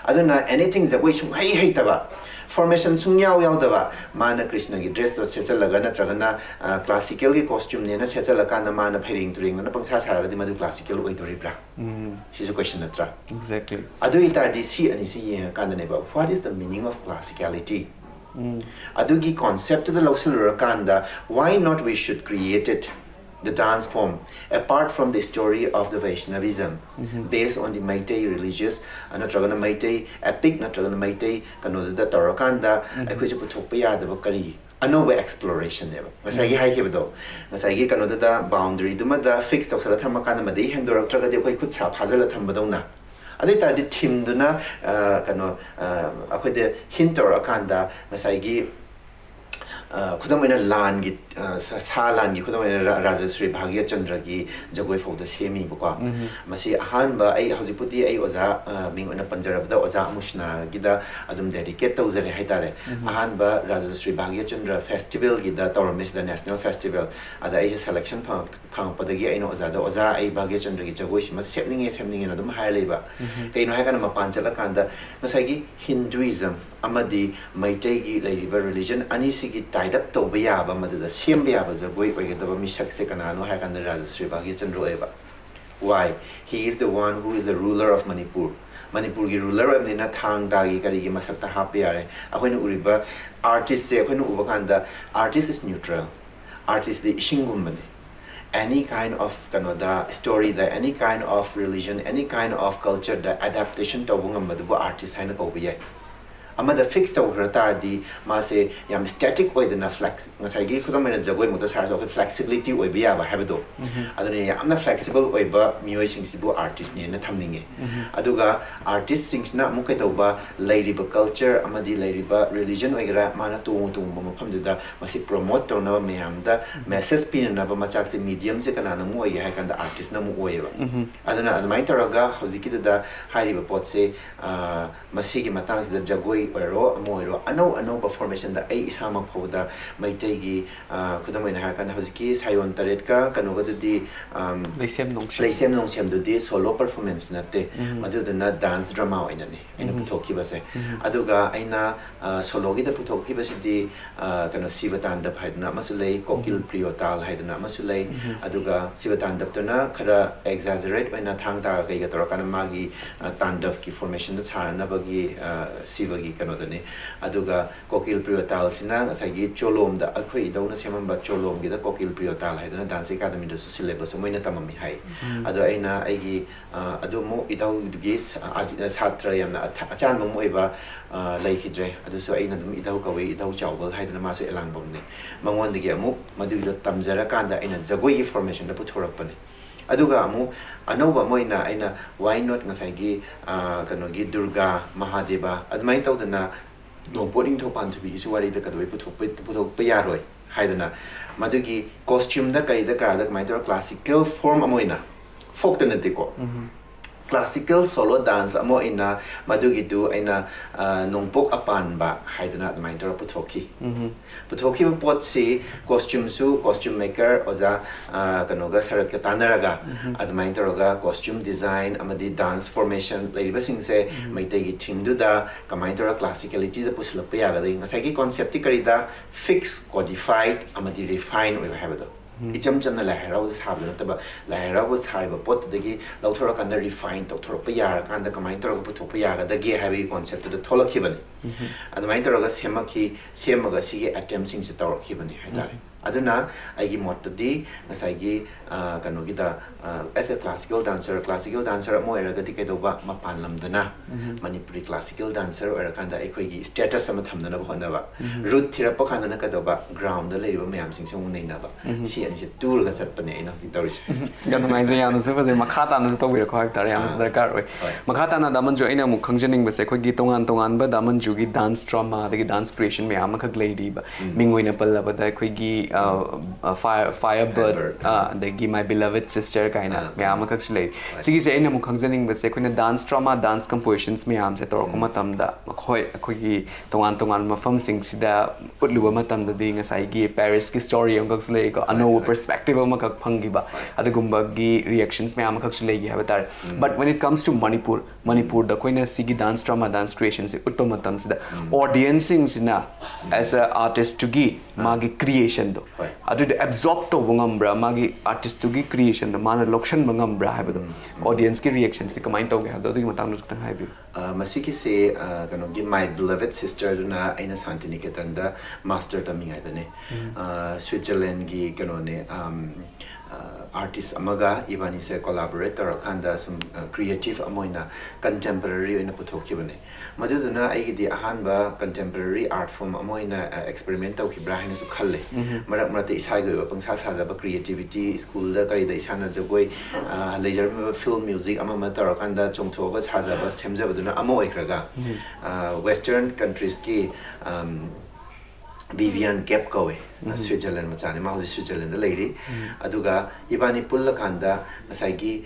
aduna anything that we sung hai hai taba formation sung yaw da ba mana krishna gi dress to sesal laga natraga na classical gi costume ne na sesal ka na mana phairing turing na pangsa sara ga di madu classical oi dori bra she is a question atra Exactly. adu itardi si ani si ye kan ne ba what is the meaning of classicality adu gi concept the local kanda why not we should create it the dance form apart from the story of the Vaishnavism based on the Meitei religious natragana Meitei epic natragana Meitei kano da tarakanda akhoi chu puthok pa ya da kari another exploration neba masagi hai ke bado masagi kano da boundary duma da fix to sala thama kana madi hendor traga de khoi khut cha phajala thambadona adai ta di thim duna kano akhoi de hintor akanda masagi khudamaina lan gi sa lan gi khudamaina rajasri bhagya chandra gi jagoi fawda semi bukwa masi ahan ba ai haujiputi ai oza ming ona panjarab da oza amushna gi da adum dedicate tawzare haitare ahan ba rajasri bhagya chandra festival gi da tawramis da national festival ada ai selection phang padagi ai no oza da oza ai bhagya chandra gi jagoi sima semning na dum hai leiba kaino hai kana mapan chala kanda masagi hinduism amadi maitei gi leiba religion ani sigi tied up to baya ba madu da sem baya ba zagoi oiga da mi shak se kana no ha kan da rajasri bhagya chandra eba why he is the one who is the ruler of Manipur gi ruler of the na thang da gi kari gi masak ta ha pe are akoina uriba artist se akoina uba kan da artist is neutral artist the shingum bane any kind of kanoda story that any kind of religion any kind of culture that adaptation to bungam madu artist haina ko biya amada fix tawhra tardi ma se yam static oidana flex ngasai gi khudam mena jagoi muta sar so flexibility oibiya ba habdo adune yamna flexible oiba mioi singsibu artist ne na thamninge aduga artist singsna mukai tawba lairiba culture amadi lairiba religion oigra mana tung mafam da masi promote tawna mayamda message pin na ba machak se medium se kana na mu oi ha kan da artist na mu oiba aduna admai taraga hojiki da hariba pot se masigi matang da jagoi oiro amoiro ano formation da ai isama phoda maitai gi khudamai na ha kan hojiki sayon taret ka kanoga di leisem nong sem di solo performance na te madu na dance drama oina ne aina puthoki base aduga aina solo gi da puthoki base di kano sibatanda bhaidna masulei kokil priyotal haidna masulei aduga sibatanda tona khara exaggerate oina thangta kai ga tor kana magi tandav ki formation da chana bagi sivagi kano dane aduga kokil priyotal sina asagi cholom da akhoi dauna semamba cholom gi da kokil priyotal haidna dance academy da syllabus moina tamami hai adu aina aigi adu mo idau gi satra yamna achan mo iba laikhidre adu so aina dum idau kawe idau chawbal haidna ma so elang bomne mangwan digi amu madu da tamjara kanda aina jagoi gi formation da puthorak pane aduga amu anova moina aina why not ngasai gi kano gi durga mahadeva admai tawdana no boarding to pan to be suwari da kadoi puthok pa yaroi haidana madugi costume da kai da ka da mai tor classical form amoina folk da natiko classical solo dance amo ina madugi du aina nongpok apan ba haidana mai tor puthoki puthoki pot si costume maker oza kanoga sarat ka tanaraga admai tor costume design amadi dance formation laiba singse maitei gi thim du da kamai tor classicality da puslap ya ga ding asai gi concept ti karida fix codified amadi refine we have do icham channa la hera was have na taba la hera was hariba pot dagi lauthora kan refine to thora pa yar kan da kamai tor ko thop ya ga da ge have concept to tholak hibani admai tor ga semaga si attempt sing se tor hibani haidare aduna aigi mottadi nasai kano gida as a classical dancer mo era gadi kedoba mapan lamdana Manipuri classical dancer era kanda ekoi gi status ama thamdana bhona ba root thirapa khana kadoba ground da leiba mayam sing sung nei na ba si ani se tour ga chat pane ina si toris gan mai je yanu se faze makhata na to wi ko tar yam darkar oi makhata na daman jo ina mu khangjening ba se khoi gi tongan ba daman ju gi dance drama da gi dance creation me am khak lady ba mingoi na palla ba da khoi gi firebird the my beloved sister kaina myam khak slei sigi se ina mu khangjaning ba se khoina dance drama dance compositions myam se tor kuma tamda khoi gi tongan mafam sing sida utluba matam da ding sai gi Paris ki story ang khak slei ko ano perspective ama khak phangi ba adugumba gi reactions myam khak slei gi habatar but when it comes to Manipur da khoina sigi dance drama dance creation se utpa matam sida audiencing sina as a artist to gi magi creation do adu absorb to ngambra magi artist to gi creation da mana lokshan ngambra habado audience ki reaction se kamai to ga do du matang nu tang haibi masiki se kano gi my beloved sister na aina santiniketan da master taming ai dane Switzerland gi kano ne artist amaga ibani se collaborator kanda some creative amoina contemporary ina puthoki bane maduduna aigi di ahanba contemporary art form amoina experiment tau ki brahina su khalle marak marate isai go pangsa sa ba creativity school da kai da isana jogoi laser film music ama matar kanda chongtho ga sa ba semja baduna amo ikraga western countries ki Vivian Gap kawe Switzerland machani ma Switzerland the lady aduga ibani pulla khanda masai gi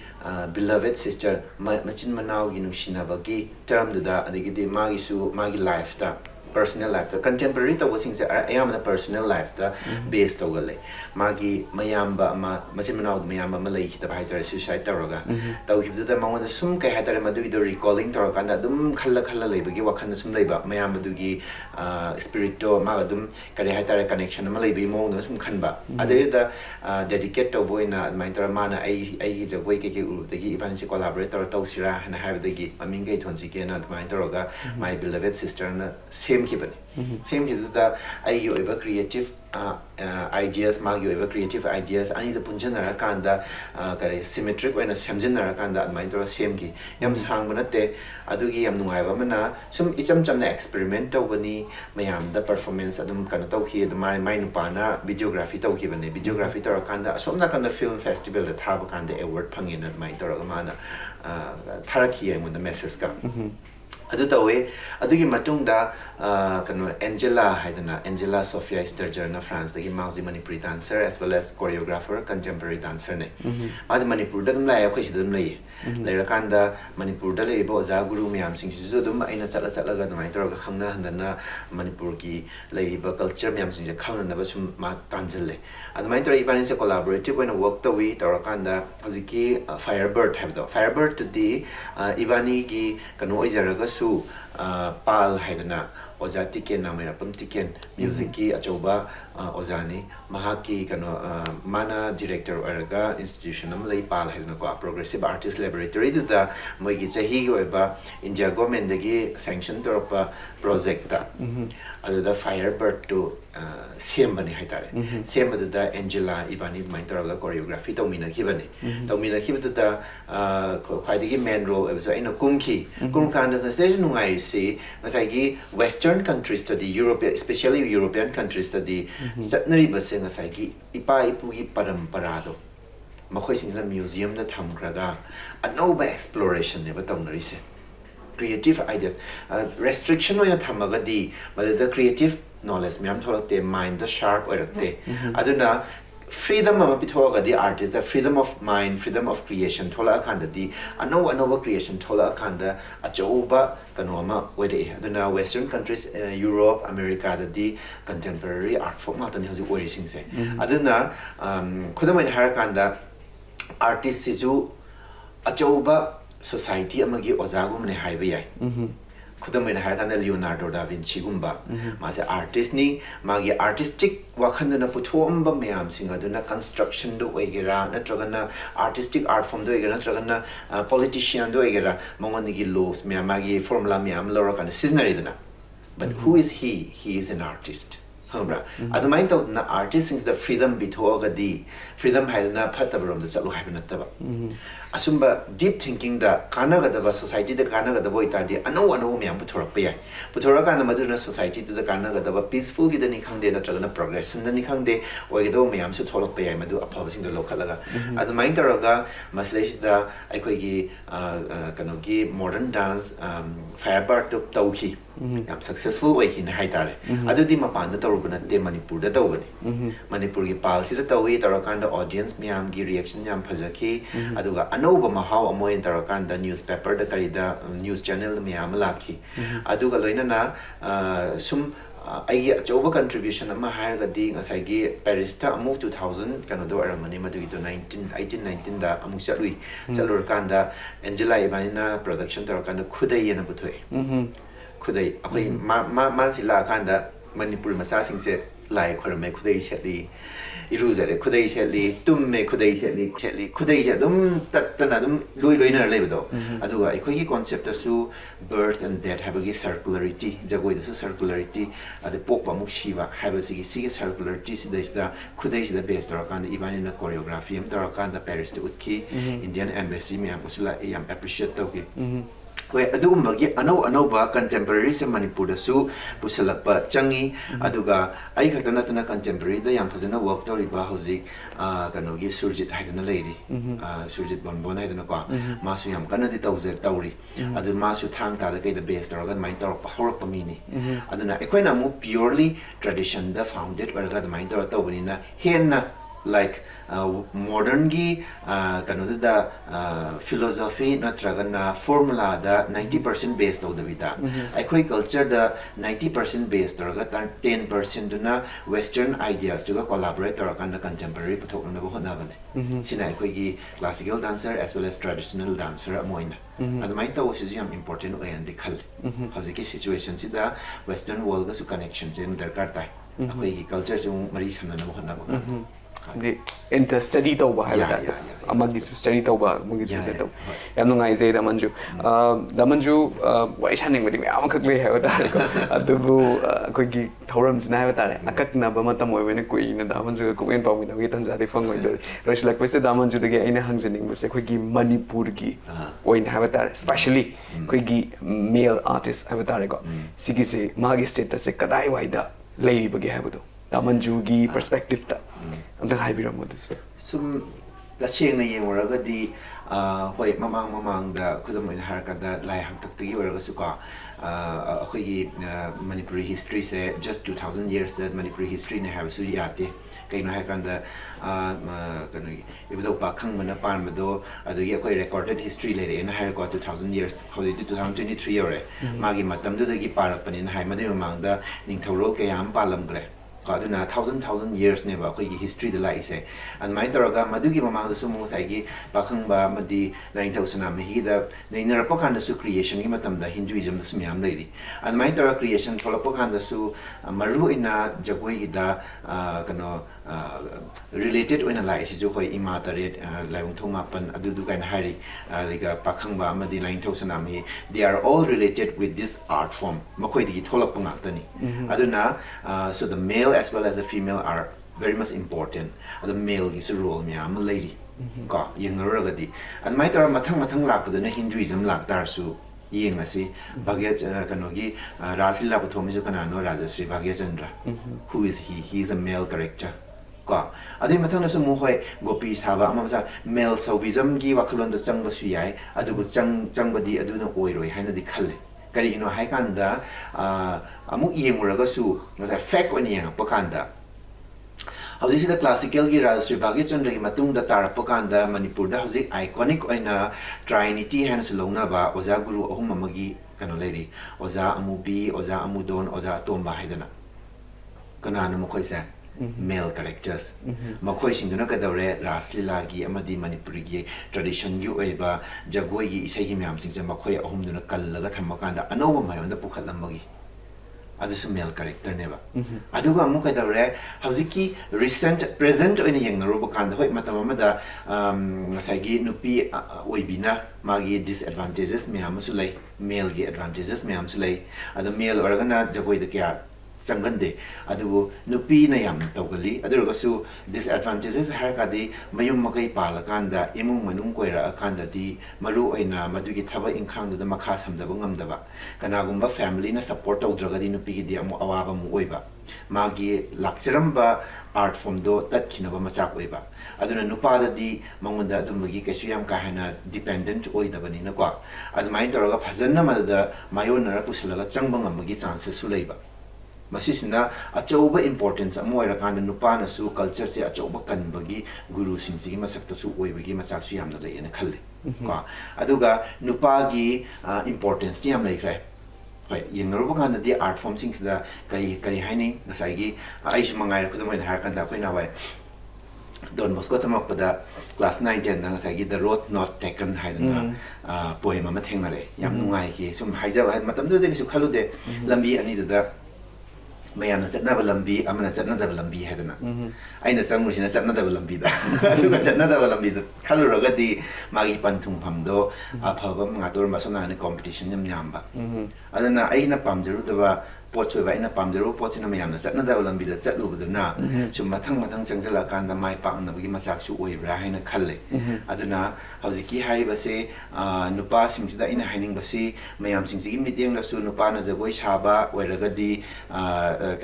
beloved sister machin manau gi nushina ba gi term da adigi de magi life da personal life the contemporary to was I am the personal life the based to gale magi mayamba ma masimana mayamba malai the haiter suicide taroga taw hibda the mangwa sum kai haiter madu do recalling to kana dum khalla lebagi wakhan sum leiba mayamba dugi spirit to ma dum kare haiter connection ma leibi mo no sum khanba ade the dedicate to boina maiter mana ai gi jagoi ke u dagi iban si collaborator to sira na have dagi aming kai thonsi ke na maiter ga my beloved sister na same ꯁꯦꯝꯈꯤꯕꯅꯤ ꯁꯦꯝꯈꯤꯕꯗꯨꯗ ꯑꯩꯒꯤ ꯑꯣꯏꯕ creative ideas ꯃꯥꯒꯤ ꯑꯣꯏꯕ creative ideas ꯑꯅꯤꯗ ꯄꯨꯟꯁꯤꯟꯅꯔꯀꯥꯟꯗ ꯀꯔꯤ symmetric ꯑꯣꯏꯅ ꯁꯦꯝꯖꯤꯟꯅꯔꯀꯥꯟꯗ ꯑꯗꯨꯃꯥꯏꯅ ꯇꯧꯔ ꯁꯦꯝꯈꯤ ꯌꯥꯝ ꯁꯥꯡꯕ ꯅꯠꯇꯦ ꯑꯗꯨꯒꯤ ꯌꯥꯝ ꯅꯨꯡꯉꯥꯏꯕ ꯑꯃꯅ ꯁꯨꯝ ꯏꯆꯝ ꯆꯝꯅ experiment ꯇꯧꯕꯅꯤ ꯃꯌꯥꯝꯗ performance ꯑꯗꯨꯝ ꯀꯩꯅꯣ ꯇꯧꯈꯤ ꯑꯗꯨ ꯃꯥꯏ ꯅꯨꯄꯥꯅ videography ꯇꯧꯈꯤꯕꯅꯦ videography ꯇꯧꯔꯀꯥꯟꯗ ꯑꯁꯣꯝ ꯅꯥꯀꯟꯗ film festivalꯗ ꯊꯥꯕ ꯀꯥꯟꯗ award ꯐꯪꯉꯦꯅ ꯑꯗꯨꯃꯥꯏꯅ ꯇꯧꯔꯒ ꯃꯥꯅ ꯊꯥꯔꯛꯈꯤ ꯑꯩꯉꯣꯟꯗ messageꯀ ꯑꯗꯨ ꯇꯧꯋꯦ ꯑꯗꯨꯒꯤ ꯃꯇꯨꯡꯗ ꯀꯩꯅꯣ ꯑꯦꯟꯖꯦꯂꯥ ꯍꯥꯏꯗꯅ ꯑꯦꯟꯖꯦꯂꯥ ꯁꯣꯐꯤꯌꯥ ꯁ꯭ꯇꯔꯖꯔꯅ ꯐ꯭ꯔꯥꯟꯁꯇꯒꯤ ꯃꯥꯁꯤ Manipuri dancer as well as choreographer contemporary dancerꯅꯦ ꯃꯥꯁꯤ ꯃꯅꯤꯄꯨꯔꯗ ꯑꯗꯨꯝ ꯂꯥꯛꯑꯦ ꯑꯩꯈꯣꯏ ꯁꯤꯗ ꯑꯗꯨꯝ ꯂꯩꯌꯦ ꯂꯩꯔꯀꯥꯟꯗ ꯃꯅꯤꯄꯨꯔꯗ ꯂꯩꯔꯤꯕ ꯑꯣꯖꯥ ꯒꯨꯔꯨ ꯃꯌꯥꯝꯁꯤꯡꯁꯤꯁꯨ ꯑꯗꯨꯝ ꯑꯩꯅ ꯆꯠꯂꯒ ꯑꯗꯨꯃꯥꯏꯅ ꯇꯧꯔꯒ ꯈꯪꯅꯍꯟꯗꯅ ꯃꯅꯤꯄꯨꯔꯒꯤ ꯂꯩꯔꯤꯕ ꯀꯜꯆꯔ ꯃꯌꯥꯝꯁꯤꯡꯁꯦ ꯈꯪꯅꯅꯕ ꯁꯨꯝ ꯃꯥ ꯇꯥꯟꯁꯤꯜꯂꯦ ꯑꯗꯨꯃꯥꯏꯅ ꯇꯧꯔꯒ ꯏꯕꯥꯅꯤꯁꯦ ꯀꯣꯂꯥꯕꯣꯔꯦꯇꯤቭ ꯑꯣꯏꯅ ꯋꯔꯛ ꯇꯧꯋꯤ ꯇꯧꯔꯀꯥꯟꯗ ꯍꯧꯖꯤꯛꯀꯤ ꯐꯥꯏꯌꯔꯕꯔꯠ ꯍꯥꯏꯕꯗꯣ ꯐꯥꯏꯌꯔꯕꯔꯠꯇꯨꯗꯤ ꯏꯕꯥꯅꯤꯒꯤ ꯀꯩꯅꯣ ꯑꯣꯏꯖꯔꯒꯁꯨ ꯄꯥꯜ ꯍꯥꯏꯗꯅ ꯑꯣꯖꯥ ꯇꯤꯀꯦꯟ ꯅꯥꯃꯩꯔꯥꯄꯝ ꯇꯤꯀꯦꯟ ꯃ꯭ꯌꯨꯖꯤꯛꯀꯤ ꯑꯆꯧꯕ ꯑꯣꯖꯥꯅꯤ ꯃꯍꯥꯛꯀꯤ ꯀꯩꯅꯣ ꯃꯥꯅ ꯗꯤꯔꯦꯛꯇꯔ ꯑꯣꯏꯔꯒ ꯏꯟꯁꯇꯤꯇ꯭ꯌꯨꯁꯟ ꯑꯃ ꯂꯩ ꯄꯥꯜ ꯍꯥꯏꯗꯅꯀꯣ ꯄ꯭ꯔꯣꯒ꯭ꯔꯦꯁꯤቭ ꯑꯥꯔꯇꯤꯁ ꯂꯦꯕꯣꯔꯦꯇꯔꯤꯗꯨꯗ ꯃꯣꯏꯒꯤ ꯆꯍꯤꯒꯤ ꯑꯣꯏꯕ ꯏꯟꯗꯤꯌꯥ ꯒꯣꯔꯃꯦꯟꯗꯒꯤ ꯁꯦꯡꯁꯟ ꯇꯧꯔꯛꯄ ꯄ꯭ꯔꯣꯖꯦꯛꯇ ꯑꯗꯨꯗ ꯐꯥꯏꯌꯔꯕꯔꯠꯇꯨ ꯁꯦꯝꯕꯅꯤ ꯍꯥꯏꯇꯥꯔꯦ ꯁꯦꯝꯕꯗꯨꯗ ꯑꯦꯟꯖꯦꯂꯥ ꯏꯕꯥꯅꯤ ꯑꯗꯨꯃꯥꯏꯅ ꯇꯧꯔꯒ ꯀꯣꯔꯤꯌꯣꯒ꯭ꯔꯥꯐꯤ ꯇꯧꯃꯤꯟꯅꯈꯤꯕꯅꯤ ꯇꯧꯃꯤꯟꯅꯈꯤꯕꯗꯨꯗ ꯈ꯭ꯋꯥꯏꯗꯒꯤ ꯃꯦꯟ ꯔꯣꯜ ꯑꯣꯏꯕꯁꯨ ꯑꯩꯅ ꯀꯨꯝꯈꯤ ꯀꯨꯝꯀꯥꯟꯗ ꯉꯁꯤꯗꯩꯁꯨ ꯅꯨꯡꯉꯥꯏꯔꯤꯁꯤ ꯉꯁꯥꯏꯒꯤ ꯋꯦꯁꯇꯔꯟ ꯀꯟꯇ꯭ꯔꯤꯁꯇꯗꯤ ꯌꯨꯔꯣꯄꯤꯌꯟ ꯁ꯭ꯄꯦꯁꯤꯌꯦꯜꯂꯤ ꯌꯨꯔꯣꯄꯤꯌꯟ ꯀꯟꯇ꯭ꯔꯤꯁꯇꯗꯤ ꯆꯠꯅꯔꯤꯕꯁꯦ ꯉꯁꯥꯏꯒꯤ ꯏꯄꯥ ꯏꯄꯨꯒꯤ ꯄꯔꯝꯄꯔꯥꯗꯣ ꯃꯈꯣꯏꯁꯤꯡꯁꯤꯅ ꯃ꯭ꯌꯨꯖꯤꯌꯝꯗ ꯊꯝꯈ꯭ꯔꯒ ꯑꯅꯧꯕ ꯑꯦꯛꯁꯄ꯭ꯂꯣꯔꯦꯁꯟꯅꯦꯕ ꯇꯧꯅꯔꯤꯁꯦ creative ideas restriction oina thamagadi madada creative knowledge myam tholakte mind the sharp oirakte aduna freedom ama pithoga artist the freedom of mind freedom of creation thola khanda di anova creation thola khanda achouba kanoma oire aduna western countries Europe America di contemporary art form matani hoji ori singse aduna khudamai harakanda artist sisu achouba society amagi ozagumne haiba yai khudamai harakanda Leonardo da Vinci gumba mase artist ni magi artistic wakhanduna puthomba mayam sing aduna construction do oigera natragana artistic art form do oigera natragana politician do oigera mongondigi laws magi formula mayam lora kana seasonary dana but who is he is an artist adumai to na artist sings the freedom bithoga freedom haidna phatabrom da chalu haibna taba asumba deep thinking da kanagadaba society da kanagadaba itadi ano myam puthorap yai puthora kana maduna society to the kanagadaba peaceful gidani khangde na tragana progression dani khangde oido myam su tholap yai madu afaba sing do lokhalaga adumai taraga maslais da aikoi kanogi modern dance firebird to tauki yam successful way hin haitare adudi mapanda tawrubana te manipur da tawbani manipur gi pal si da tawi tarakanda audience myam gi reaction yam phajaki aduga anova mahau amoy tarakanda newspaper da karida news channel myam lakhi aduga loina na sum aigi achouba contribution ama hairagadi ngasai Paris ta amu 2000 kano do aramani madu to 1819 da amu chalui chalur kanda Angela Ivanina production tarakanda khudai yana buthoi khudai akoi ma sila kanda Manipur masa sing se lai khorme khudai cheli iruzare khudai cheli tumme khudai cheli khudai je dum tatna dum loina lebdo aduga aikoi gi concept asu birth and death have a circularity jagoi da circularity ade pokpa muk shiwa have a sigi circularity si da khudai da based around ibani na choreography am around Paris to utki Indian embassy me am usula am appreciate to ki we adugumagi anova contemporary se Manipur da su pusalakpa changi aduga ai khatana tana contemporary da yam phajana work tori ba hoji kanogi surjit haidana leiri surjit bonbon haidana ko masu yam kanadi tawzer tawri adu masu thang ta da kai da base taraga mai tor pa horpa mini aduna ekoina mu purely tradition da founded waraga da mai tor tawbani na henna like modern gi kanu da philosophy natragana formula da 90% based on the vida aikoi culture da 90% based oraga 10% duna western ideas to collaborate oraga contemporary puthokna bo hona bane sina aikoi gi classical dancer as well as traditional dancer amoina admai to was yam important way and dikhal haziki situation si da western world ga su connections in darkar tai aikoi gi culture su mari sanna bo hona bo ꯍꯥꯏꯗꯤ inter study tauba hai Yeah, da yeah, yeah. amagi su study tauba amagi su Yeah, se yeah, tau right. yam nungai je damanju wai shaning badi myam khak le hai da ko adubu koi gi thoram sina hai ta akak na ba matam oi bene koi na damanju ko en pawi na gi tanza de phang oi da rosh lak pese damanju de ge aina hangjening bese koi gi manipur gi oin hai ta especially koi gi male artist hai ta ko sigi se magi status se kadai wai da lei bagi hai bu damanju gi perspective ta amta hai bi ram mo this Sum tasengna yenguragadi hoi mamang da khudam oina harakada lai hangtaktagi oragasu ka akhoi Manipuri history se just 2000 years that Manipuri history ne have su yate kaino hakanda kanu ibdo pa khangmana panmado adugi akhoi recorded history lere na harako 2000 years holi 2023 ore magi matam du dagi parakpani na hai madi mamang da ningthoro kayam palamgre kaduna thousand years ne ba khoi gi history de lai se and mai taraga madugi mamang da sumo sai gi pakhang ba madi 9000 am hi da neiner pakan da su creation gi matam da hinduism da sumyam leiri and mai tara creation thola pakan da su maru ina jagoi gi da kano related oina lai si jo khoi ima taret laung thonga pan adu du kain hari liga pakhang ba madi 9000 am hi they are all related with this art form makhoi di thola panga tani aduna so the male as well as the female are very much important. The male is a role me am a lady. Ka yengaragadi. And my tara mathang lap the Hinduism lak tarsu yengasi baget kanogi Rasi Lapatomizu Kanano Rajasri Bhagyachandra. Who is he? He is a male character. Ka adi mathang nasu muhoi gopi saba amamsa male sobism gi wakalon da changba suyai adubu changbadi aduna oiroi haina di khalle. Kari ino haikanda amuk yenguragasu ngasa fact oni yang pakanda hauji sida classical gi Rajasri Bhagyachandra gi matung da tarapakanda Manipur da hauji iconic oina trinity han sulongna ba oza guru ahum amagi kano leiri oza amubi oza amudon oza tomba haidana kana no mokoi sa male characters makhoi singduna kadawre raslila gi amadi Manipuri gi tradition gi oiba jagoi gi isai gi myam singse makhoi ahum duna kallaga thamakanda anoba mayonda pukhalamagi adusu male character neba aduga amu kadawre hauziki recent present oina yengnaru bakanda hoi matam amada ngasai gi nupi oibina magi disadvantages myam su lai male gi advantages myam su lai adu male organa jagoi da kya changande adu nupi na yam tawgali adurgasu disadvantages harakadi mayum makai palakanda imung manung koira akanda di maru oina madugi thaba inkhang da makha samdaba ngamdaba kanagumba family na support tawdragadi nupi gi di amu awaba mu oiba magi lakchiramba art form do tat khinaba machak oiba aduna nupa da di mangonda adumagi kesu yam ka hana dependent oidabani na kwa adumai toraga phajanna madada mayonara pusalaga changbang amagi chances su leiba masisina achauba importance amoira kana nupana su culture se achauba kanbagi guru singsi masakta su oibagi masak su yamna lei na khalle ka aduga nupagi importance ti am leikre hoi yengaruba kana di art form sings da kari haini ngasai gi aish mangai ra khudamai har kan da koi na wai Don Bosco tamakpada class 9 10 na ngasai gi the road not taken haidana poem ama thengnare yam nungai ki sum haija matam du de su khalude lambi ani da mayamna chatna balambi amana chatna da balambi haidana aina sangmusina chatna da balambi da aduga chatna da balambi da khaluragadi magi panthung phamdo aphaba ngator masona ni competition yam nyamba adana aina pamjaru da pot choi aina pamjaru pot sina mayamna chatna da balambi da chatlu buduna sum mathang changjala kanda mai pakna bagi masak su oibra haina khalle aduna hauziki hariba se nupa singsida ina haining basi mayam singsigi mityeng la su nupa na jagoi saba oiragadi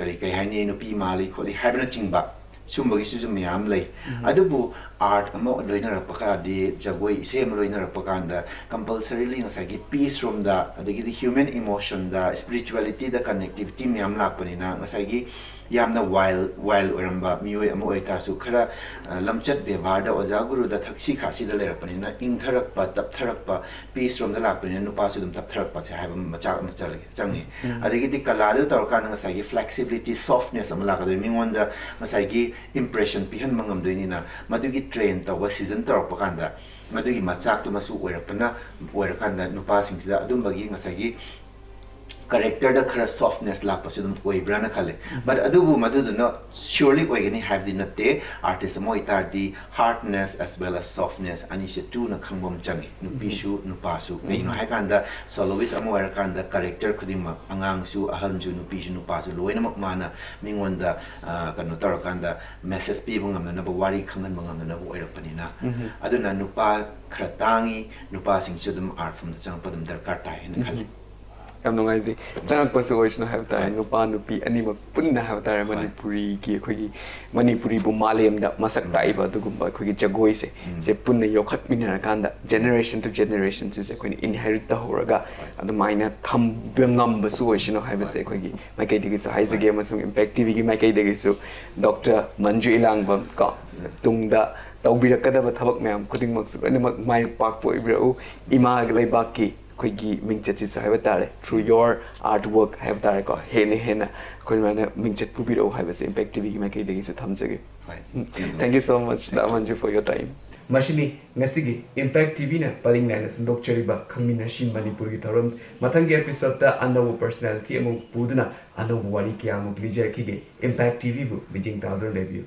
kari kai haini nupi mali kholi haibna chingba sumbagi su mayam lei adubu art amo loina rapaka di jagoi isem loina rapakanda compulsorily ngasagi peace from the adigi human emotion the spirituality the connectivity mayam lakpanina ngasagi yamna while oramba mioi amo oita su khara lamchat bevar da oza guru da thaksi khasi da lerapani na ingtharak pa taptharak pa peace from the lakpani nupa su dum taptharak pa se haiba macha machal changi adigi di kala du tor kan ngasagi flexibility softness amala ka de mingon da ngasagi impression pihan mangam doini na madugi train tawa season tor pakanda madugi machak tu masu oirapana oirakanda nupa singsida adumbagi ngasagi character da khara softness la pasudum oi brana khale but adubu madu no surely oi gani have the natte artist mo itardi hardness as well as softness ani se tu na khangbom changi nu pisu nu pasu you know haikanda soloist amo era kanda character khudima angang su aham ju nu pisu nu pasu loina mak mana mingonda kanu tarakanda message pi bungam na wari khangan bungam na oi rapanina aduna nupa khratangi nupa sing chudum art from the chang padum darkar ta hin khali am no ngai ji chang ko so oishna have ta no pa no pi ani ma punna have ta manipuri ki khoi gi manipuri bu malem da masak tai ba du gum ba khoi gi jagoi se punna yokhat minara kanda generation to generation se khoi inherit ta horaga adu maina tham bengam ba su oishna have se khoi gi mai kai digi so haise ge ma sung impact tv gi mai kai digi so dr manju ilang bam ka tungda tawbirakadaba thabak mayam khuding mak su ani mak mai pak po ibrau ima glai baki khoi mingchat chi have tare through your artwork have tare ko hena khoi mana mingchat pu biro have se impact tv ma kai degi se thamjage thank you so much Manju for your time mashini ngasigi impact tv na paring na sindok chariba Khangminasi Manipur gi thoram mathangi episode ta anawu personality amu puduna anawu wari kya amu lijai ki ge impact tv bu bijing ta review